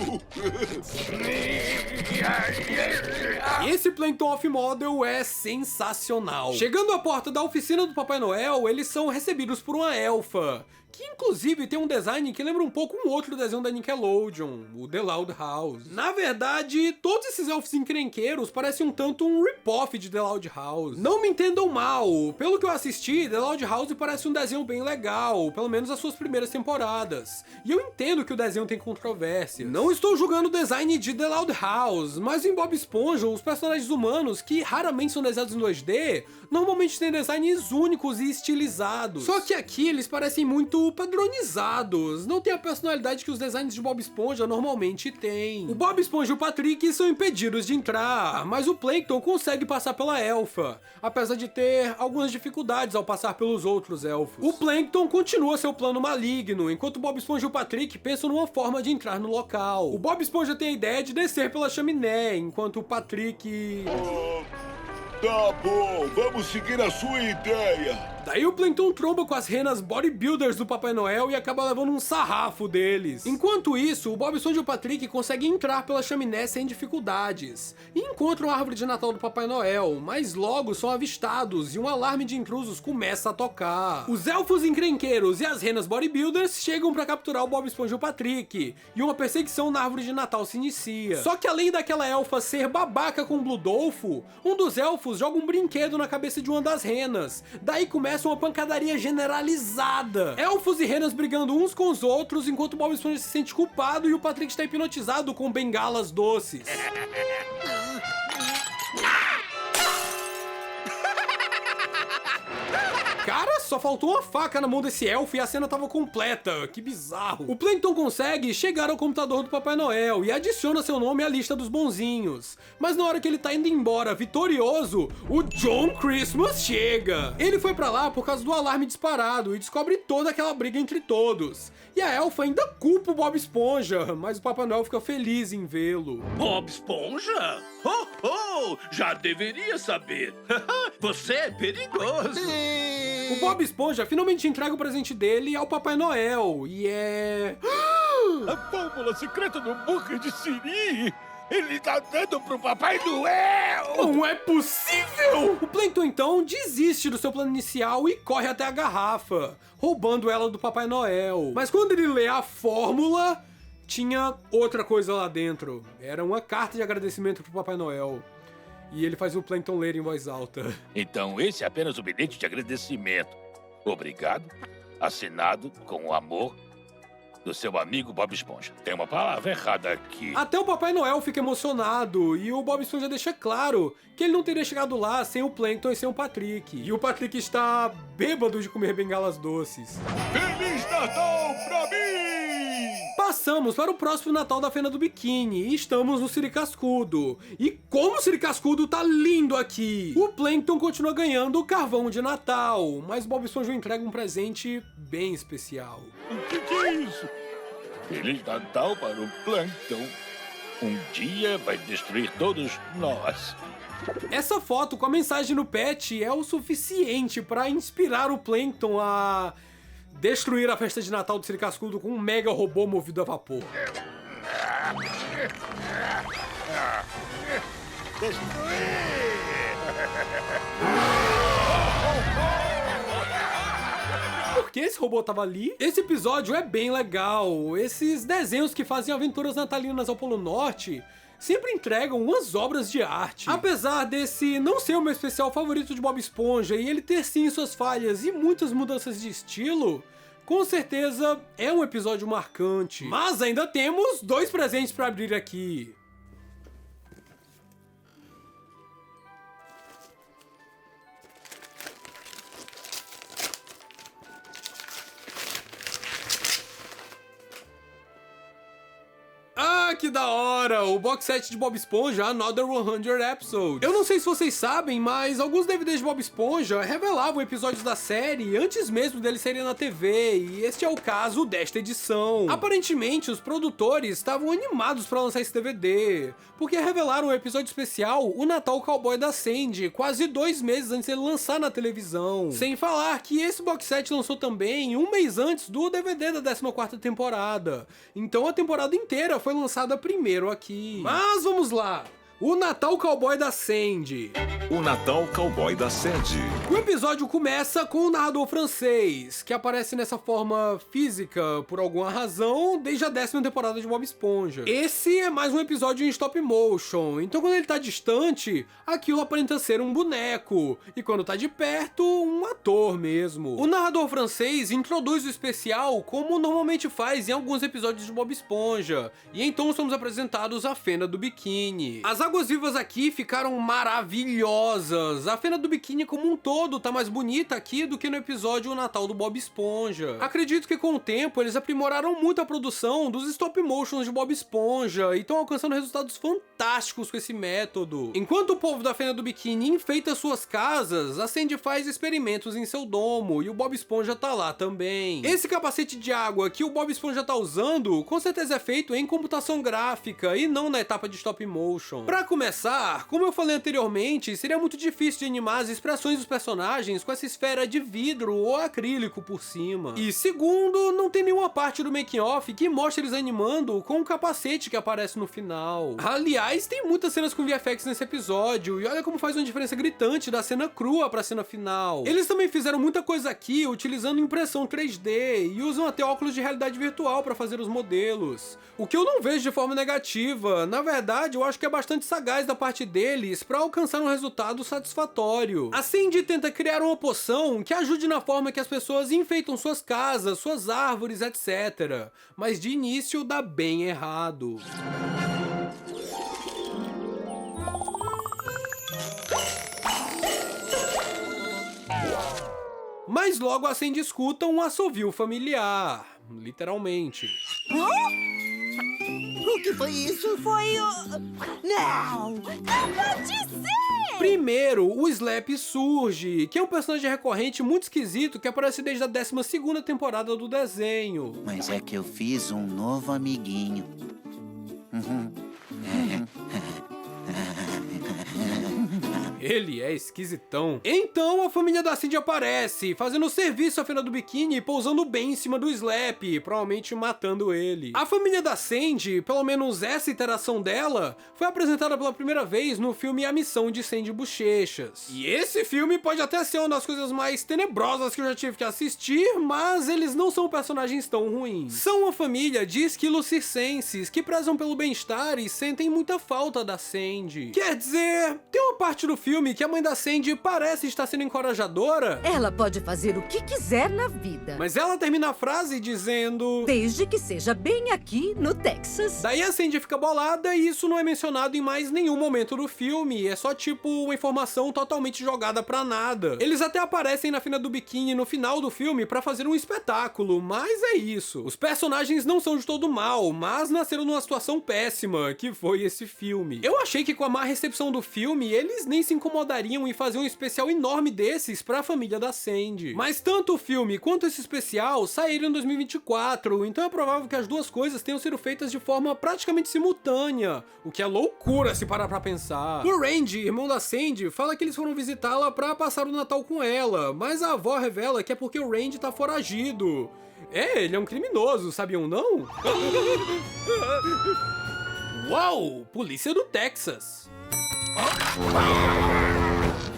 Esse Plankton Off-Model é sensacional. Chegando à porta da oficina do Papai Noel, eles são recebidos por uma elfa, que inclusive tem um design que lembra um pouco um outro desenho da Nickelodeon, o The Loud House. Na verdade, todos esses elfos encrenqueiros parecem um tanto um rip-off de The Loud House. Não me entendam mal, pelo que eu assisti, The Loud House parece um desenho bem legal, pelo menos as suas primeiras temporadas. E eu entendo que o desenho tem controvérsias. Não estou julgando o design de The Loud House, mas em Bob Esponja, os personagens humanos, que raramente são desenhados em 2D, normalmente têm designs únicos e estilizados. Só que aqui eles parecem muito padronizados, não tem a personalidade que os designs de Bob Esponja normalmente têm. O Bob Esponja e o Patrick são impedidos de entrar, mas o Plankton consegue passar pela elfa, apesar de ter algumas dificuldades ao passar pelos outros elfos. O Plankton continua seu plano maligno, enquanto o Bob Esponja e o Patrick pensam numa forma de entrar no local. O Bob Esponja tem a ideia de descer pela chaminé, enquanto o Patrick... Tá bom, vamos seguir a sua ideia. Daí o Plankton tromba com as renas bodybuilders do Papai Noel e acaba levando um sarrafo deles. Enquanto isso, o Bob Esponja e o Patrick conseguem entrar pela chaminé sem dificuldades e encontram a árvore de Natal do Papai Noel, mas logo são avistados e um alarme de intrusos começa a tocar. Os elfos encrenqueiros e as renas bodybuilders chegam pra capturar o Bob Esponja e o Patrick, e uma perseguição na árvore de Natal se inicia. Só que além daquela elfa ser babaca com o Bludolfo, um dos elfos joga um brinquedo na cabeça de uma das renas. Daí começa uma pancadaria generalizada. Elfos e renas brigando uns com os outros, enquanto o Bob Esponja se sente culpado e o Patrick está hipnotizado com bengalas doces. Cara, só faltou uma faca na mão desse elfo e a cena tava completa. Que bizarro. O Plankton consegue chegar ao computador do Papai Noel e adiciona seu nome à lista dos bonzinhos. Mas na hora que ele tá indo embora vitorioso, o John Christmas chega. Ele foi pra lá por causa do alarme disparado e descobre toda aquela briga entre todos. E a elfa ainda culpa o Bob Esponja, mas o Papai Noel fica feliz em vê-lo. Bob Esponja? Já deveria saber. Você é perigoso. O Bob Esponja finalmente entrega o presente dele ao Papai Noel, e é... A fórmula secreta do bunker de Siri! Ele tá dando pro Papai Noel! Não é possível! O Plankton então desiste do seu plano inicial e corre até a garrafa, roubando ela do Papai Noel. Mas quando ele lê a fórmula, tinha outra coisa lá dentro. Era uma carta de agradecimento pro Papai Noel. E ele faz o Plankton ler em voz alta. Então esse é apenas um bilhete de agradecimento. Obrigado. Assinado com o amor do seu amigo Bob Esponja. Tem uma palavra errada aqui. Até o Papai Noel fica emocionado e o Bob Esponja deixa claro que ele não teria chegado lá sem o Plankton e sem o Patrick. E o Patrick está bêbado de comer bengalas doces. Feliz Natal pra mim! Passamos para o próximo Natal da Fena do Biquíni e estamos no Siri Cascudo. E como o Siri Cascudo tá lindo aqui! O Plankton continua ganhando o carvão de Natal, mas Bob Esponja entrega um presente bem especial. O que é isso? Feliz Natal para o Plankton. Um dia vai destruir todos nós. Essa foto com a mensagem no pet é o suficiente para inspirar o Plankton a destruir a festa de Natal do Siri Cascudo com um mega robô movido a vapor. Por que esse robô tava ali? Esse episódio é bem legal. Esses desenhos que fazem aventuras natalinas ao Polo Norte sempre entregam umas obras de arte. Apesar desse não ser o meu especial favorito de Bob Esponja e ele ter sim suas falhas e muitas mudanças de estilo, com certeza é um episódio marcante. Mas ainda temos 2 presentes para abrir aqui. Ah, que da hora! O box set de Bob Esponja Another 100 Episodes. Eu não sei se vocês sabem, mas alguns DVDs de Bob Esponja revelavam episódios da série antes mesmo deles serem na TV, e este é o caso desta edição. Aparentemente, os produtores estavam animados para lançar esse DVD, porque revelaram um episódio especial, o Natal Cowboy da Sandy, quase 2 meses antes de ele lançar na televisão. Sem falar que esse box set lançou também 1 mês antes do DVD da 14ª temporada. Então a temporada inteira foi lançada primeiro aqui. Mas vamos lá! O Natal Cowboy da Sandy. O Natal Cowboy da Sandy. O episódio começa com o narrador francês, que aparece nessa forma física por alguma razão desde a 10ª temporada de Bob Esponja. Esse é mais um episódio em stop motion, então quando ele tá distante, aquilo aparenta ser um boneco, e quando tá de perto, um ator mesmo. O narrador francês introduz o especial como normalmente faz em alguns episódios de Bob Esponja, e então somos apresentados à Fena do Biquíni. As águas-vivas aqui ficaram maravilhosas. A Fena do Biquíni como um todo tá mais bonita aqui do que no episódio O Natal do Bob Esponja. Acredito que com o tempo eles aprimoraram muito a produção dos stop motions de Bob Esponja e estão alcançando resultados fantásticos com esse método. Enquanto o povo da Fena do Biquíni enfeita suas casas, a Sandy faz experimentos em seu domo e o Bob Esponja tá lá também. Esse capacete de água que o Bob Esponja tá usando com certeza é feito em computação gráfica e não na etapa de stop motion. Pra começar, como eu falei anteriormente, seria muito difícil de animar as expressões dos personagens com essa esfera de vidro ou acrílico por cima. E segundo, não tem nenhuma parte do making-off que mostre eles animando com o capacete que aparece no final. Aliás, tem muitas cenas com VFX nesse episódio, e olha como faz uma diferença gritante da cena crua pra cena final. Eles também fizeram muita coisa aqui utilizando impressão 3D e usam até óculos de realidade virtual pra fazer os modelos. O que eu não vejo de forma negativa, na verdade eu acho que é bastante sagaz da parte deles para alcançar um resultado satisfatório. A Sandy tenta criar uma poção que ajude na forma que as pessoas enfeitam suas casas, suas árvores, etc. Mas de início dá bem errado. Mas logo a Sandy escuta um assovio familiar, literalmente. O que foi isso? Foi o... Não! Não pode ser! Primeiro, o Slap surge, que é um personagem recorrente muito esquisito que aparece desde a 12ª temporada do desenho. Mas é que eu fiz um novo amiguinho. Ele é esquisitão. Então a família da Sandy aparece, fazendo serviço à Fena do Biquíni e pousando bem em cima do Slap, provavelmente matando ele. A família da Sandy, pelo menos essa iteração dela, foi apresentada pela primeira vez no filme A Missão de Sandy Bochechas. E esse filme pode até ser uma das coisas mais tenebrosas que eu já tive que assistir, mas eles não são personagens tão ruins. São uma família de esquilos circenses que prezam pelo bem-estar e sentem muita falta da Sandy. Quer dizer, tem uma parte do filme filme que a mãe da Sandy parece estar sendo encorajadora. Ela pode fazer o que quiser na vida. Mas ela termina a frase dizendo... desde que seja bem aqui no Texas. Daí a Sandy fica bolada e isso não é mencionado em mais nenhum momento do filme. É só tipo uma informação totalmente jogada pra nada. Eles até aparecem na fina do biquíni no final do filme pra fazer um espetáculo, mas é isso. Os personagens não são de todo mal, mas nasceram numa situação péssima, que foi esse filme. Eu achei que com a má recepção do filme, eles nem se incomodariam em fazer um especial enorme desses pra família da Sandy. Mas tanto o filme quanto esse especial saíram em 2024, então é provável que as duas coisas tenham sido feitas de forma praticamente simultânea, o que é loucura se parar pra pensar. O Randy, irmão da Sandy, fala que eles foram visitá-la pra passar o Natal com ela, mas a avó revela que é porque o Randy tá foragido. Ele é um criminoso, sabiam não? Uau! Polícia do Texas!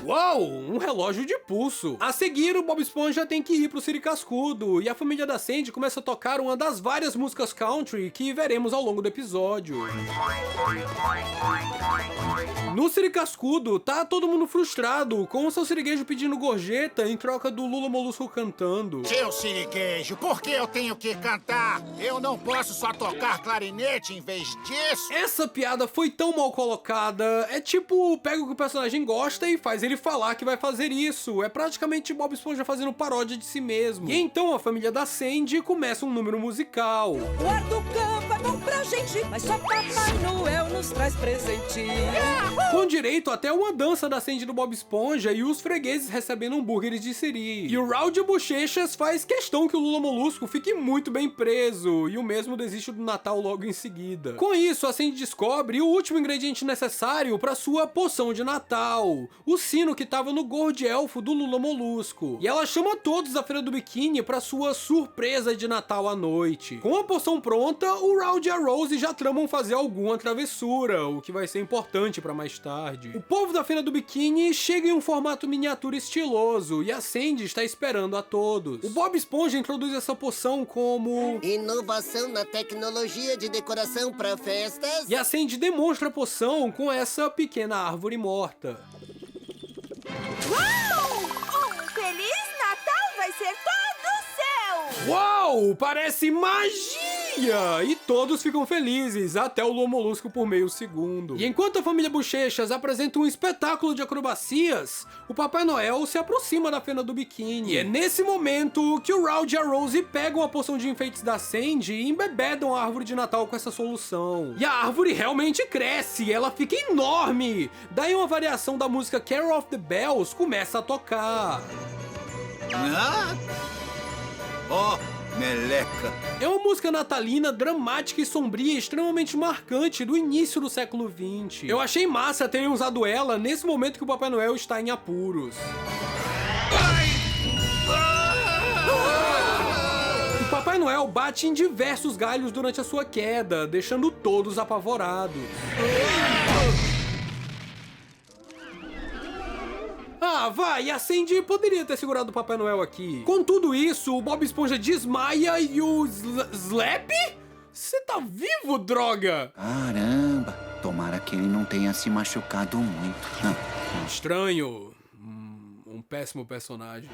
Uau! Um relógio de pulso! A seguir, o Bob Esponja tem que ir pro Siri Cascudo, e a família da Sandy começa a tocar uma das várias músicas country que veremos ao longo do episódio. No Siri Cascudo, tá todo mundo frustrado, com o seu siriguejo pedindo gorjeta em troca do Lula Molusco cantando. Seu siriguejo, por que eu tenho que cantar? Eu não posso só tocar clarinete em vez disso? Essa piada foi tão mal colocada, é tipo, pega o que o personagem gosta e faz ele falar que vai fazer isso. É praticamente Bob Esponja fazendo paródia de si mesmo. E então a família da Sandy começa um número musical. O ar do campo é bom pra gente, mas só Papai Noel nos traz presente. Com direito até uma dança da Sandy do Bob Esponja e os fregueses recebendo hambúrgueres de Siri. E o Raul de Bochechas faz questão que o Lula Molusco fique muito bem preso, e o mesmo desiste do Natal logo em seguida. Com isso, a Sandy descobre o último ingrediente necessário para sua poção de Natal, o sino que tava no gorro de elfo do Lula Molusco. E ela chama todos da Feira do Biquíni para sua surpresa de Natal à noite. Com a poção pronta, o Raul e a Rose já tramam fazer alguma travessura, o que vai ser importante para mais tarde. O povo da Feira do Biquíni chega em um formato miniatura estiloso e a Sandy está esperando a todos. O Bob Esponja introduz essa poção como inovação na tecnologia de decoração para festas. E a Sandy demonstra a poção com essa pequena árvore morta. Uau! Um Feliz Natal vai ser todo seu! Uau! Parece magia! E todos ficam felizes, até o Lula Molusco por meio segundo. E enquanto a família Bochechas apresenta um espetáculo de acrobacias, o Papai Noel se aproxima da Fena do Biquíni. E é nesse momento que o Raul e a Rose pegam a poção de enfeites da Sandy e embebedam a árvore de Natal com essa solução. E a árvore realmente cresce, ela fica enorme! Daí uma variação da música Carol of the Bells começa a tocar. Meleca. É uma música natalina, dramática e sombria, extremamente marcante do início do século XX. Eu achei massa terem usado ela nesse momento que o Papai Noel está em apuros. O Papai Noel bate em diversos galhos durante a sua queda, deixando todos apavorados. Ah, vai, a Sandy poderia ter segurado o Papai Noel aqui. Com tudo isso, o Bob Esponja desmaia e o Slap? Você tá vivo, droga? Caramba, tomara que ele não tenha se machucado muito. Estranho. Um péssimo personagem.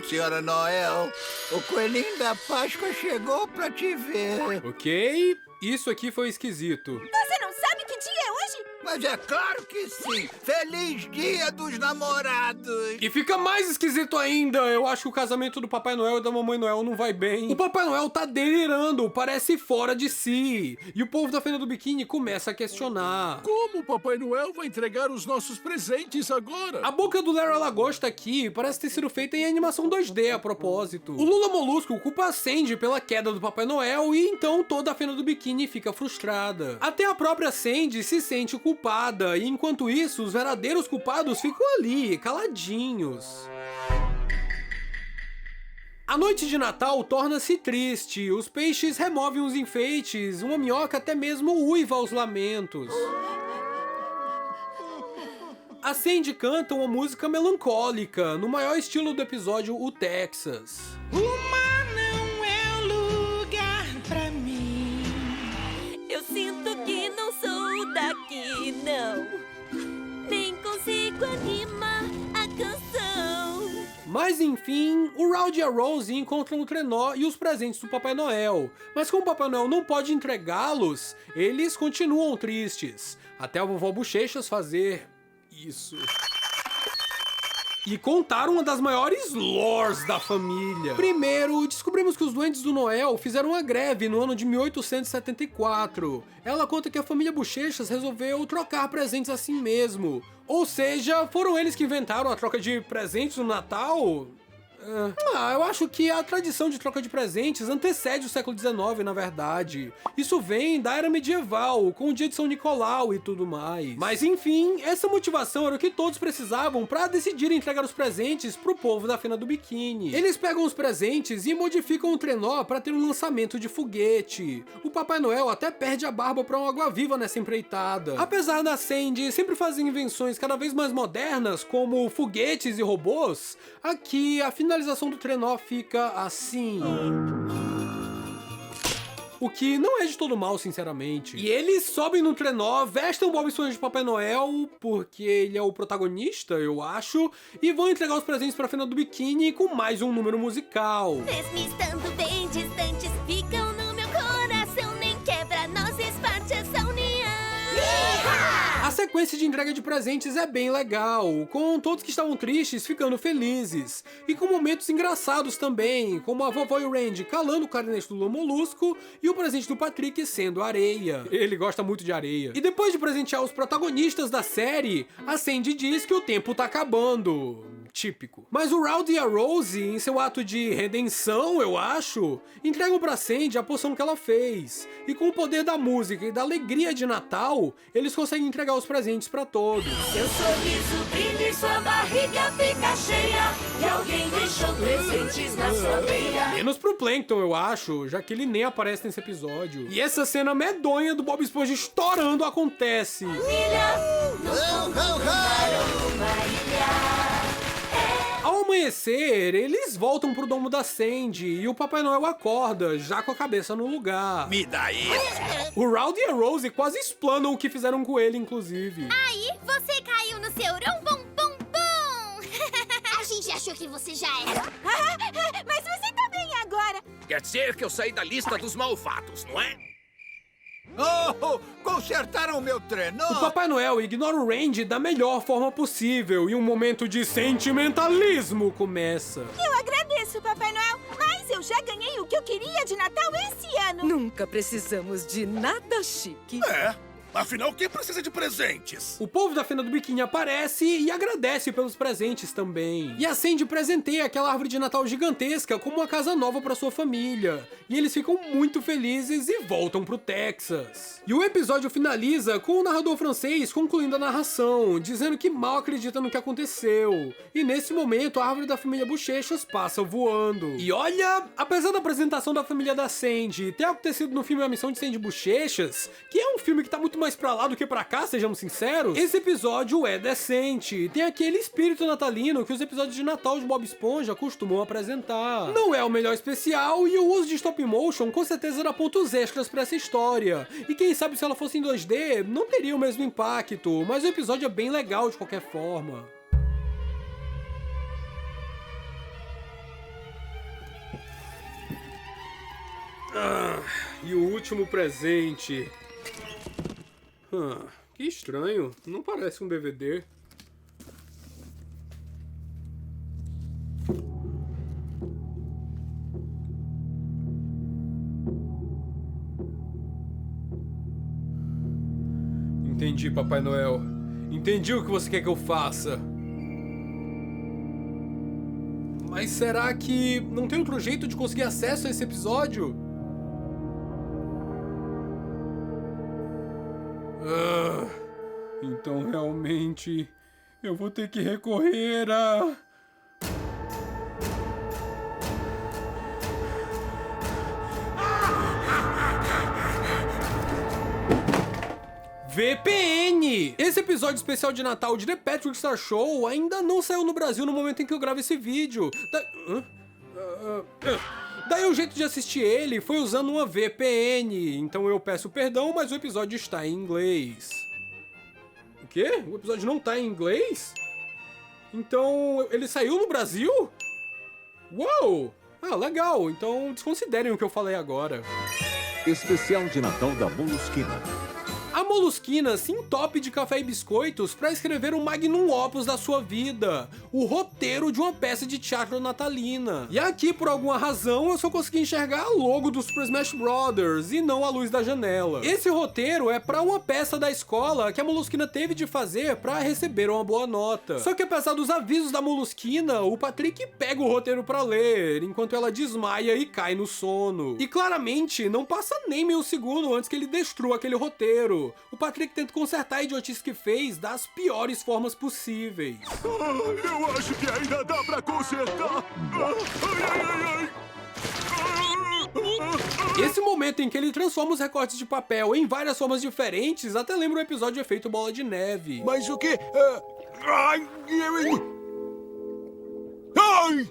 Senhora Noel, o coelhinho da Páscoa chegou pra te ver. Ok, isso aqui foi esquisito. Você não sabe que dia é hoje? Mas é claro que sim! Feliz Dia dos Namorados! E fica mais esquisito ainda! Eu acho que o casamento do Papai Noel e da Mamãe Noel não vai bem. O Papai Noel tá delirando, parece fora de si. E o povo da Fena do Biquíni começa a questionar. Como o Papai Noel vai entregar os nossos presentes agora? A boca do Larry Lagosta aqui parece ter sido feita em animação 2D a propósito. O Lula Molusco culpa a Sandy pela queda do Papai Noel e então toda a Fena do Biquíni fica frustrada. Até a própria Sandy se sente culpada, e enquanto isso, os verdadeiros culpados ficam ali, caladinhos. A noite de Natal torna-se triste, os peixes removem os enfeites, uma minhoca até mesmo uiva aos lamentos. A Sandy canta uma música melancólica, no maior estilo do episódio O Texas. O mar não é lugar pra mim. Eu sinto que não sou daqui, não. Mas enfim, o Rowdy e a Rosie encontram o trenó e os presentes do Papai Noel. Mas como o Papai Noel não pode entregá-los, eles continuam tristes. Até a vovó Bochechas fazer isso. E contar uma das maiores lores da família. Primeiro, descobrimos que os Duendes do Noel fizeram uma greve no ano de 1874. Ela conta que a família Bochechas resolveu trocar presentes assim mesmo. Ou seja, foram eles que inventaram a troca de presentes no Natal? Eu acho que a tradição de troca de presentes antecede o século XIX, na verdade. Isso vem da era medieval, com o dia de São Nicolau e tudo mais. Mas enfim, essa motivação era o que todos precisavam pra decidir entregar os presentes pro povo da Fena do Biquíni. Eles pegam os presentes e modificam o trenó pra ter um lançamento de foguete. O Papai Noel até perde a barba pra uma água-viva nessa empreitada. Apesar da Sandy sempre fazer invenções cada vez mais modernas, como foguetes e robôs, aqui a finalização do trenó fica assim. O que não é de todo mal, sinceramente. E eles sobem no trenó, vestem o Bob Esponja de Papai Noel, porque ele é o protagonista, eu acho, e vão entregar os presentes pra Fena do Biquíni com mais um número musical. Mesmo estando bem distantes, ficam no meu coração, nem quebra nossas partes essa união. A sequência de entrega de presentes é bem legal, com todos que estavam tristes ficando felizes, e com momentos engraçados também, como a vovó e o Randy calando o clarinete do Lula Molusco e o presente do Patrick sendo areia. Ele gosta muito de areia. E depois de presentear os protagonistas da série, a Sandy diz que o tempo tá acabando. Típico. Mas o Rowdy e a Rosie, em seu ato de redenção, eu acho, entregam pra Sandy a poção que ela fez. E com o poder da música e da alegria de Natal, eles conseguem entregar os presentes pra todos. Seu sorriso brilha e sua barriga fica cheia, e alguém deixou presentes na sua meia. Menos pro Plankton, eu acho, já que ele nem aparece nesse episódio. E essa cena medonha do Bob Esponja estourando acontece. Ao amanhecer, eles voltam pro domo da Sandy e o Papai Noel acorda, já com a cabeça no lugar. Me dá isso! O Rowdy e a Rosie quase explanam o que fizeram com ele, inclusive. Aí, você caiu no seu rum-bum-bum-bum! A gente achou que você já era. Mas você tá bem agora. Quer dizer que eu saí da lista dos malvados, não é? Oh, consertaram o meu trenó! O Papai Noel ignora o Randy da melhor forma possível e um momento de sentimentalismo começa. Eu agradeço, Papai Noel, mas eu já ganhei o que eu queria de Natal esse ano. Nunca precisamos de nada chique. Afinal, quem precisa de presentes? O povo da Fena do Biquíni aparece e agradece pelos presentes também. E a Sandy presenteia aquela árvore de Natal gigantesca como uma casa nova para sua família. E eles ficam muito felizes e voltam pro Texas. E o episódio finaliza com o narrador francês concluindo a narração, dizendo que mal acredita no que aconteceu. E nesse momento a árvore da família Bochechas passa voando. E olha, apesar da apresentação da família da Sandy ter acontecido no filme A Missão de Sandy Bochechas, que é um filme que tá muito mais pra lá do que pra cá, sejamos sinceros, esse episódio é decente. Tem aquele espírito natalino que os episódios de Natal de Bob Esponja costumam apresentar. Não é o melhor especial e o uso de stop motion com certeza dá pontos extras pra essa história. E quem sabe se ela fosse em 2D, não teria o mesmo impacto, mas o episódio é bem legal de qualquer forma. E o último presente. Que estranho. Não parece um DVD. Entendi, Papai Noel. Entendi o que você quer que eu faça. Mas será que não tem outro jeito de conseguir acesso a esse episódio? Então realmente eu vou ter que recorrer a... VPN! Esse episódio especial de Natal de The Patrick Star Show ainda não saiu no Brasil no momento em que eu gravo esse vídeo. Daí o jeito de assistir ele foi usando uma VPN, então eu peço perdão, mas o episódio está em inglês. O quê? O episódio não tá em inglês? Então, ele saiu no Brasil? Uou! Ah, legal. Então, desconsiderem o que eu falei agora. Especial de Natal da Molusquina. A Molusquina se entope de café e biscoitos para escrever o magnum opus da sua vida, o roteiro de uma peça de teatro natalina. E aqui, por alguma razão, eu só consegui enxergar a logo do Super Smash Brothers e não a luz da janela. Esse roteiro é para uma peça da escola que a Molusquina teve de fazer para receber uma boa nota. Só que apesar dos avisos da Molusquina, o Patrick pega o roteiro para ler, enquanto ela desmaia e cai no sono. E claramente, não passa nem meio segundo antes que ele destrua aquele roteiro. O Patrick tenta consertar a idiotice que fez das piores formas possíveis. Eu acho que ainda dá pra consertar. Esse momento em que ele transforma os recortes de papel em várias formas diferentes até lembra o episódio de Efeito Bola de Neve. Mas o que?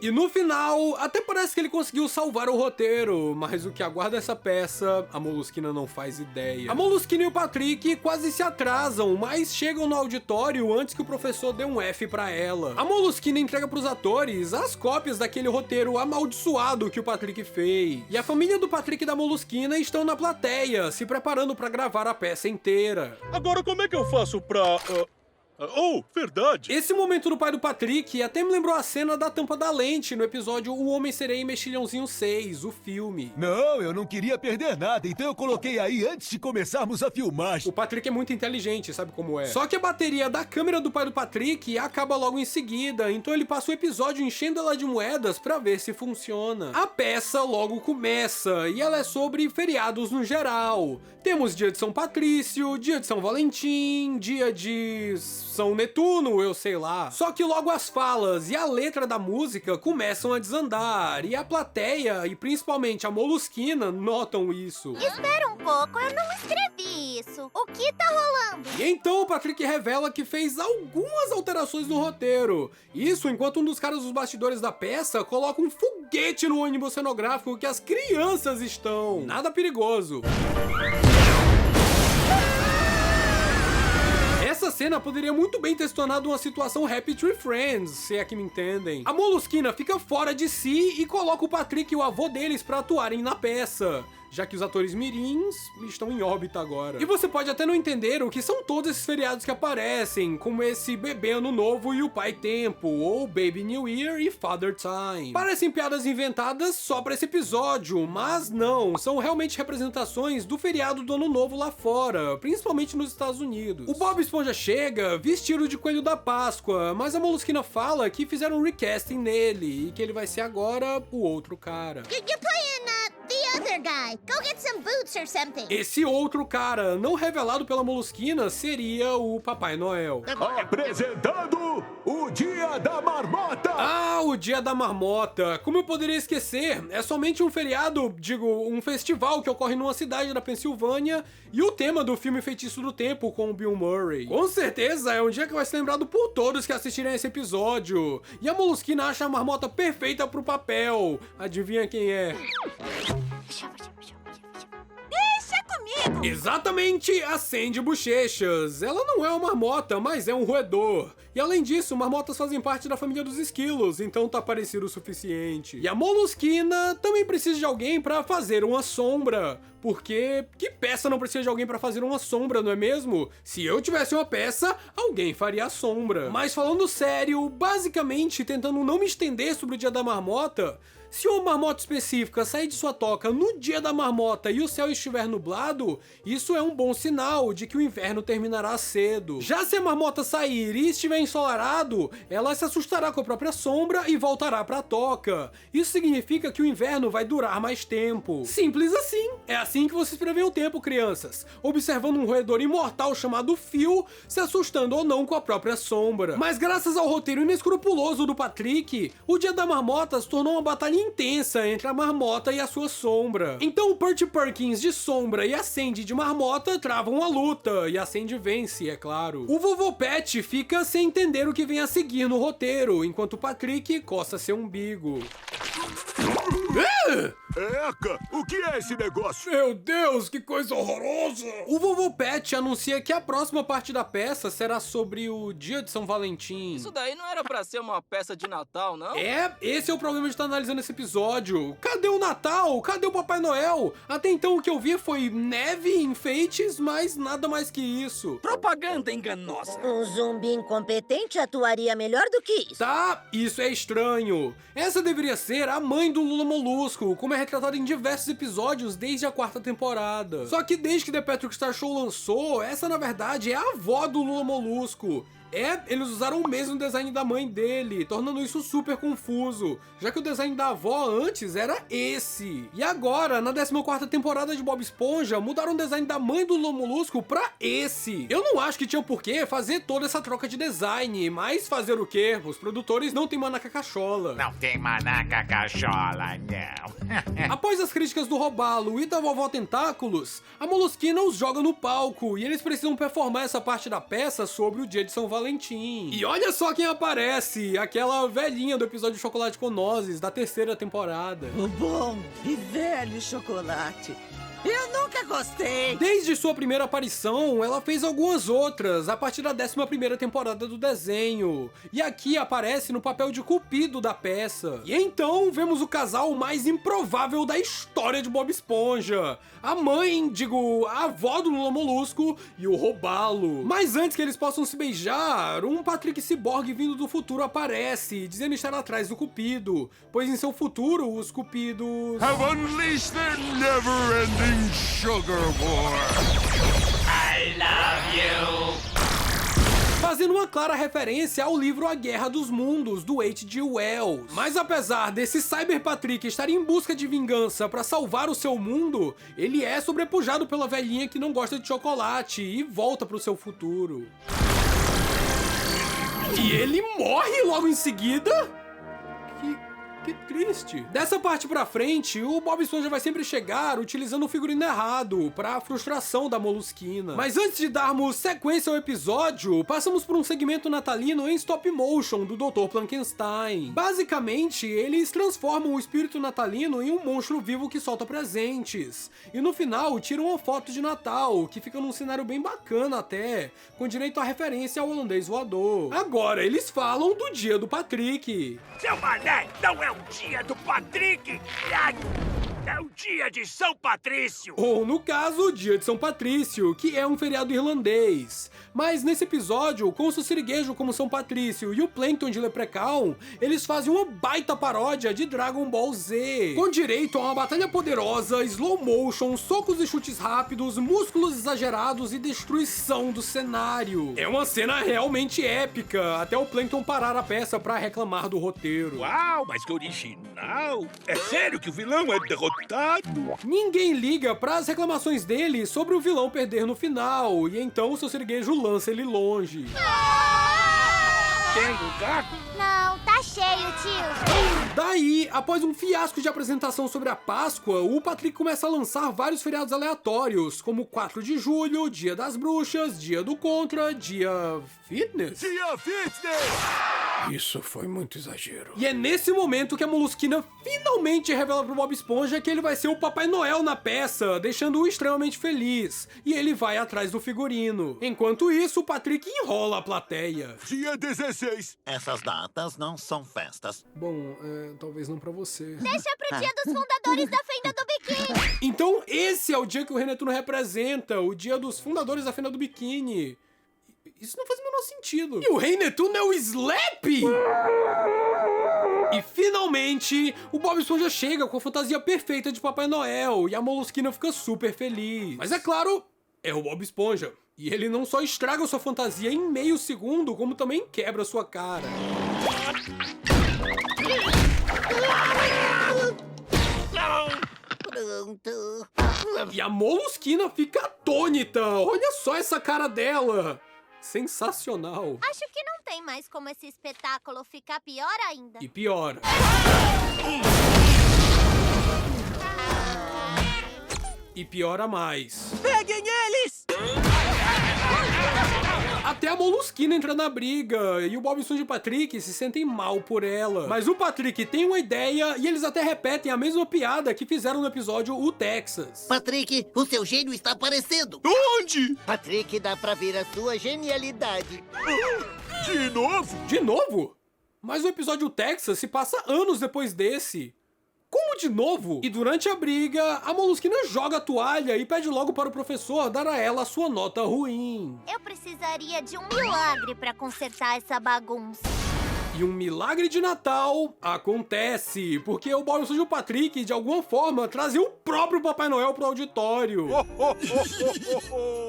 E no final, até parece que ele conseguiu salvar o roteiro, mas o que aguarda essa peça, a Molusquina não faz ideia. A Molusquina e o Patrick quase se atrasam, mas chegam no auditório antes que o professor dê um F pra ela. A Molusquina entrega pros atores as cópias daquele roteiro amaldiçoado que o Patrick fez. E a família do Patrick e da Molusquina estão na plateia, se preparando pra gravar a peça inteira. Agora como é que eu faço pra... Oh, verdade! Esse momento do pai do Patrick até me lembrou a cena da tampa da lente no episódio O Homem-Sereia e Mexilhãozinho 6, o filme. Não, eu não queria perder nada, então eu coloquei aí antes de começarmos a filmagem. O Patrick é muito inteligente, sabe como é? Só que a bateria da câmera do pai do Patrick acaba logo em seguida, então ele passa o episódio enchendo ela de moedas pra ver se funciona. A peça logo começa, e ela é sobre feriados no geral. Temos dia de São Patrício, dia de São Valentim, dia de... São Netuno, eu sei lá. Só que logo as falas e a letra da música começam a desandar, e a plateia, e principalmente a Molusquina, notam isso. Espera um pouco, eu não escrevi isso. O que tá rolando? E então o Patrick revela que fez algumas alterações no roteiro. Isso enquanto um dos caras dos bastidores da peça coloca um foguete no ônibus cenográfico que as crianças estão. Nada perigoso. Essa cena poderia muito bem ter se tornado uma situação Happy Tree Friends, se é que me entendem. A Molusquina fica fora de si e coloca o Patrick e o avô deles pra atuarem na peça, já que os atores mirins estão em órbita agora. E você pode até não entender o que são todos esses feriados que aparecem, como esse Bebê Ano Novo e o Pai Tempo, ou Baby New Year e Father Time. Parecem piadas inventadas só pra esse episódio, mas não, são realmente representações do feriado do Ano Novo lá fora, principalmente nos Estados Unidos. O Bob Esponja chega vestido de Coelho da Páscoa, mas a Molusquina fala que fizeram um recasting nele, e que ele vai ser agora o outro cara. You're playing the other guy. Go get some boots or something. Esse outro cara, não revelado pela Molusquina, seria o Papai Noel. Apresentando o Dia da Marmota! Ah, o Dia da Marmota! Como eu poderia esquecer? É somente um feriado, um festival que ocorre numa cidade da Pensilvânia, e o tema do filme Feitiço do Tempo com o Bill Murray. Com certeza é um dia que vai ser lembrado por todos que assistirem esse episódio. E a Molusquina acha a marmota perfeita pro papel. Adivinha quem é? Deixa comigo! Exatamente, a Sandy Bochechas. Ela não é uma marmota, mas é um roedor. E além disso, marmotas fazem parte da família dos esquilos, então tá parecido o suficiente. E a Molusquina também precisa de alguém pra fazer uma sombra. Porque que peça não precisa de alguém pra fazer uma sombra, não é mesmo? Se eu tivesse uma peça, alguém faria a sombra. Mas falando sério, basicamente, tentando não me estender sobre o Dia da Marmota, se uma marmota específica sair de sua toca no Dia da Marmota e o céu estiver nublado, isso é um bom sinal de que o inverno terminará cedo. Já se a marmota sair e estiver ensolarado, ela se assustará com a própria sombra e voltará pra toca. Isso significa que o inverno vai durar mais tempo. Simples assim. É assim que vocês preveem o tempo, crianças. Observando um roedor imortal chamado Phil se assustando ou não com a própria sombra. Mas graças ao roteiro inescrupuloso do Patrick, o Dia da Marmota se tornou uma batalha intensa entre a marmota e a sua sombra. Então o Percy Perkins de sombra e a Sandy de marmota travam a luta, e a Sandy vence, é claro. O vovô Pet fica sem entender o que vem a seguir no roteiro, enquanto o Patrick coça seu umbigo. Eca, o que é esse negócio? Meu Deus, que coisa horrorosa! O Vovô Pet anuncia que a próxima parte da peça será sobre o Dia de São Valentim. Isso daí não era pra ser uma peça de Natal, não? Esse é o problema de estar analisando esse episódio. Cadê o Natal? Cadê o Papai Noel? Até então o que eu vi foi neve, enfeites, mas nada mais que isso. Propaganda enganosa. Um zumbi incompetente atuaria melhor do que isso. Tá, isso é estranho. Essa deveria ser a mãe do Lula Molusco, como é retratado em diversos episódios desde a 4ª temporada. Só que desde que The Patrick Star Show lançou, essa na verdade é a avó do Lula Molusco. Eles usaram o mesmo design da mãe dele, tornando isso super confuso, já que o design da avó antes era esse. E agora, na 14ª temporada de Bob Esponja, mudaram o design da mãe do Lula Molusco pra esse. Eu não acho que tinha por que fazer toda essa troca de design, mas fazer o quê? Os produtores não têm manaca cachola. Não tem manaca cachola, não. Após as críticas do Robalo e da Vovó Tentáculos, a Molusquina os joga no palco e eles precisam performar essa parte da peça sobre o Dia de São Valentim. E olha só quem aparece, aquela velhinha do episódio Chocolate com Nozes, da 3ª temporada. O bom e velho chocolate. Eu nunca gostei! Desde sua primeira aparição, ela fez algumas outras, a partir da 11ª temporada do desenho. E aqui aparece no papel de Cupido da peça. E então, vemos o casal mais improvável da história de Bob Esponja. A avó do Lula Molusco e o Robalo. Mas antes que eles possam se beijar, um Patrick Cyborg vindo do futuro aparece, dizendo estar atrás do Cupido, pois em seu futuro, os Cupidos... have unleashed their never-ending sugar war. I love you. Fazendo uma clara referência ao livro A Guerra dos Mundos, do H.G. Wells. Mas apesar desse Cyber Patrick estar em busca de vingança para salvar o seu mundo, ele é sobrepujado pela velhinha que não gosta de chocolate e volta pro seu futuro. E ele morre logo em seguida? Que triste. Dessa parte pra frente, o Bob Esponja vai sempre chegar utilizando o figurino errado, pra frustração da Molusquina. Mas antes de darmos sequência ao episódio, passamos por um segmento natalino em stop motion do Dr. Plankenstein. Basicamente, eles transformam o espírito natalino em um monstro vivo que solta presentes. E no final, tiram uma foto de Natal, que fica num cenário bem bacana até, com direito à referência ao holandês voador. Agora, eles falam do Dia do Patrick. Seu mané, não é o dia do Patrick! É o dia de São Patrício! Ou, no caso, o Dia de São Patrício, que é um feriado irlandês. Mas nesse episódio, com o Siriguejo como São Patrício e o Plankton de Leprechaun, eles fazem uma baita paródia de Dragon Ball Z, com direito a uma batalha poderosa, slow motion, socos e chutes rápidos, músculos exagerados e destruição do cenário. É uma cena realmente épica, até o Plankton parar a peça pra reclamar do roteiro. Uau, mas que original! É sério que o vilão é derrotado? Ninguém liga pras reclamações dele sobre o vilão perder no final, e então o seu Siriguejo lança ele longe. Tem lugar? Não, tá cheio, tio. Daí, após um fiasco de apresentação sobre a Páscoa, o Patrick começa a lançar vários feriados aleatórios, como 4 de julho, Dia das Bruxas, Dia do Contra, Dia Fitness. Dia Fitness! Isso foi muito exagero. E é nesse momento que a Molusquina finalmente revela pro Bob Esponja que ele vai ser o Papai Noel na peça, deixando-o extremamente feliz. E ele vai atrás do figurino. Enquanto isso, o Patrick enrola a plateia. Dia 16. Essas datas não são festas. Bom, talvez não pra você. Deixa pro dia dos fundadores da Fenda do Biquíni. Então esse é o dia que o Rei Netuno representa, o dia dos fundadores da Fenda do Biquíni. Isso não faz o menor sentido. E o Rei Netuno é o Slap! E finalmente, o Bob Esponja chega com a fantasia perfeita de Papai Noel e a Molusquina fica super feliz. Mas é claro, é o Bob Esponja. E ele não só estraga sua fantasia em meio segundo, como também quebra sua cara. Pronto. E a Molusquina fica atônita. Olha só essa cara dela. Sensacional. Acho que não tem mais como esse espetáculo ficar pior ainda. E pior. E piora mais. Peguem eles! Até a Molusquina entra na briga e o Bob Esponja e o Patrick se sentem mal por ela. Mas o Patrick tem uma ideia e eles até repetem a mesma piada que fizeram no episódio O Texas. Patrick, o seu gênio está aparecendo. Onde? Patrick, dá pra ver a sua genialidade. De novo? De novo? Mas o episódio Texas se passa anos depois desse. Como de novo? E durante a briga, a Molusquina joga a toalha e pede logo para o professor dar a ela a sua nota ruim. Eu precisaria de um milagre pra consertar essa bagunça. E um milagre de Natal acontece, porque o Bob Esponja e o Patrick, de alguma forma, trazem o próprio Papai Noel pro auditório.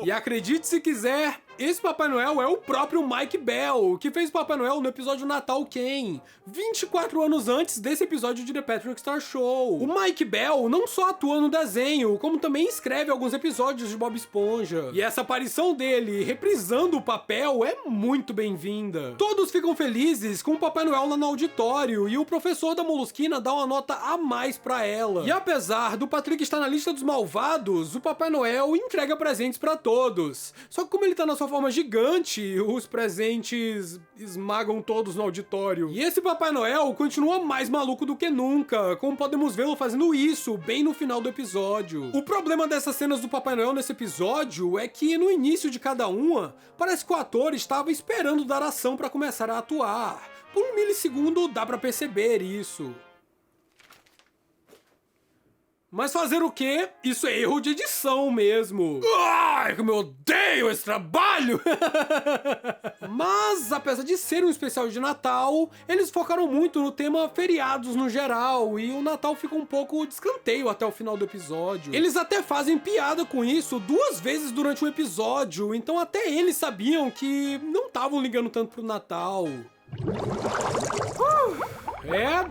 E acredite se quiser, esse Papai Noel é o próprio Mike Bell, que fez Papai Noel no episódio Natal Quem? 24 anos antes desse episódio de The Patrick Star Show. O Mike Bell não só atua no desenho, como também escreve alguns episódios de Bob Esponja. E essa aparição dele, reprisando o papel, é muito bem-vinda. Todos ficam felizes com o Papai Noel lá no auditório, e o professor da Molusquina dá uma nota a mais pra ela. E apesar do Patrick estar na lista dos malvados, o Papai Noel entrega presentes pra todos. Só que como ele tá na sua forma gigante, os presentes esmagam todos no auditório. E esse Papai Noel continua mais maluco do que nunca, como podemos vê-lo fazendo isso bem no final do episódio. O problema dessas cenas do Papai Noel nesse episódio é que no início de cada uma, parece que o ator estava esperando dar ação pra começar a atuar. Por um milissegundo dá pra perceber isso. Mas fazer o quê? Isso é erro de edição mesmo. Ai, como eu odeio esse trabalho! Mas, apesar de ser um especial de Natal, eles focaram muito no tema feriados no geral, e o Natal fica um pouco de escanteio até o final do episódio. Eles até fazem piada com isso 2 vezes durante o episódio, então até eles sabiam que não estavam ligando tanto pro Natal.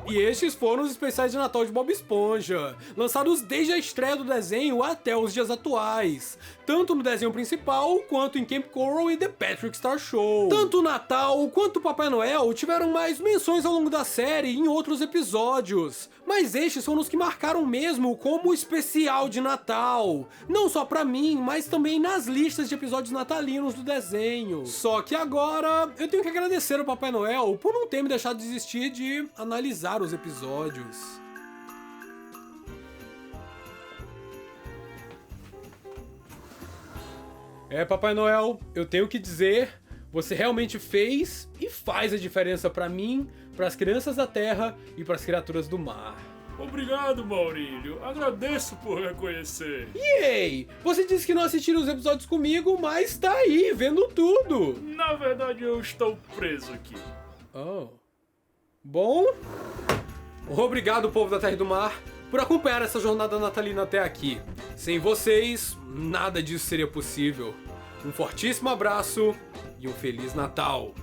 E estes foram os especiais de Natal de Bob Esponja, lançados desde a estreia do desenho até os dias atuais, tanto no desenho principal quanto em Camp Coral e The Patrick Star Show. Tanto o Natal quanto o Papai Noel tiveram mais menções ao longo da série e em outros episódios, mas estes foram os que marcaram mesmo como especial de Natal, não só pra mim, mas também nas listas de episódios natalinos do desenho. Só que agora eu tenho que agradecer ao Papai Noel por não ter me deixado desistir de analisar os episódios. Papai Noel, eu tenho que dizer, você realmente fez e faz a diferença pra mim, pras crianças da Terra e pras criaturas do mar. Obrigado, Maurílio. Agradeço por reconhecer. E ei, você disse que não assistiria os episódios comigo, mas tá aí, vendo tudo. Na verdade, eu estou preso aqui. Oh. Bom, obrigado, povo da Terra e do Mar, por acompanhar essa jornada natalina até aqui. Sem vocês, nada disso seria possível. Um fortíssimo abraço e um Feliz Natal!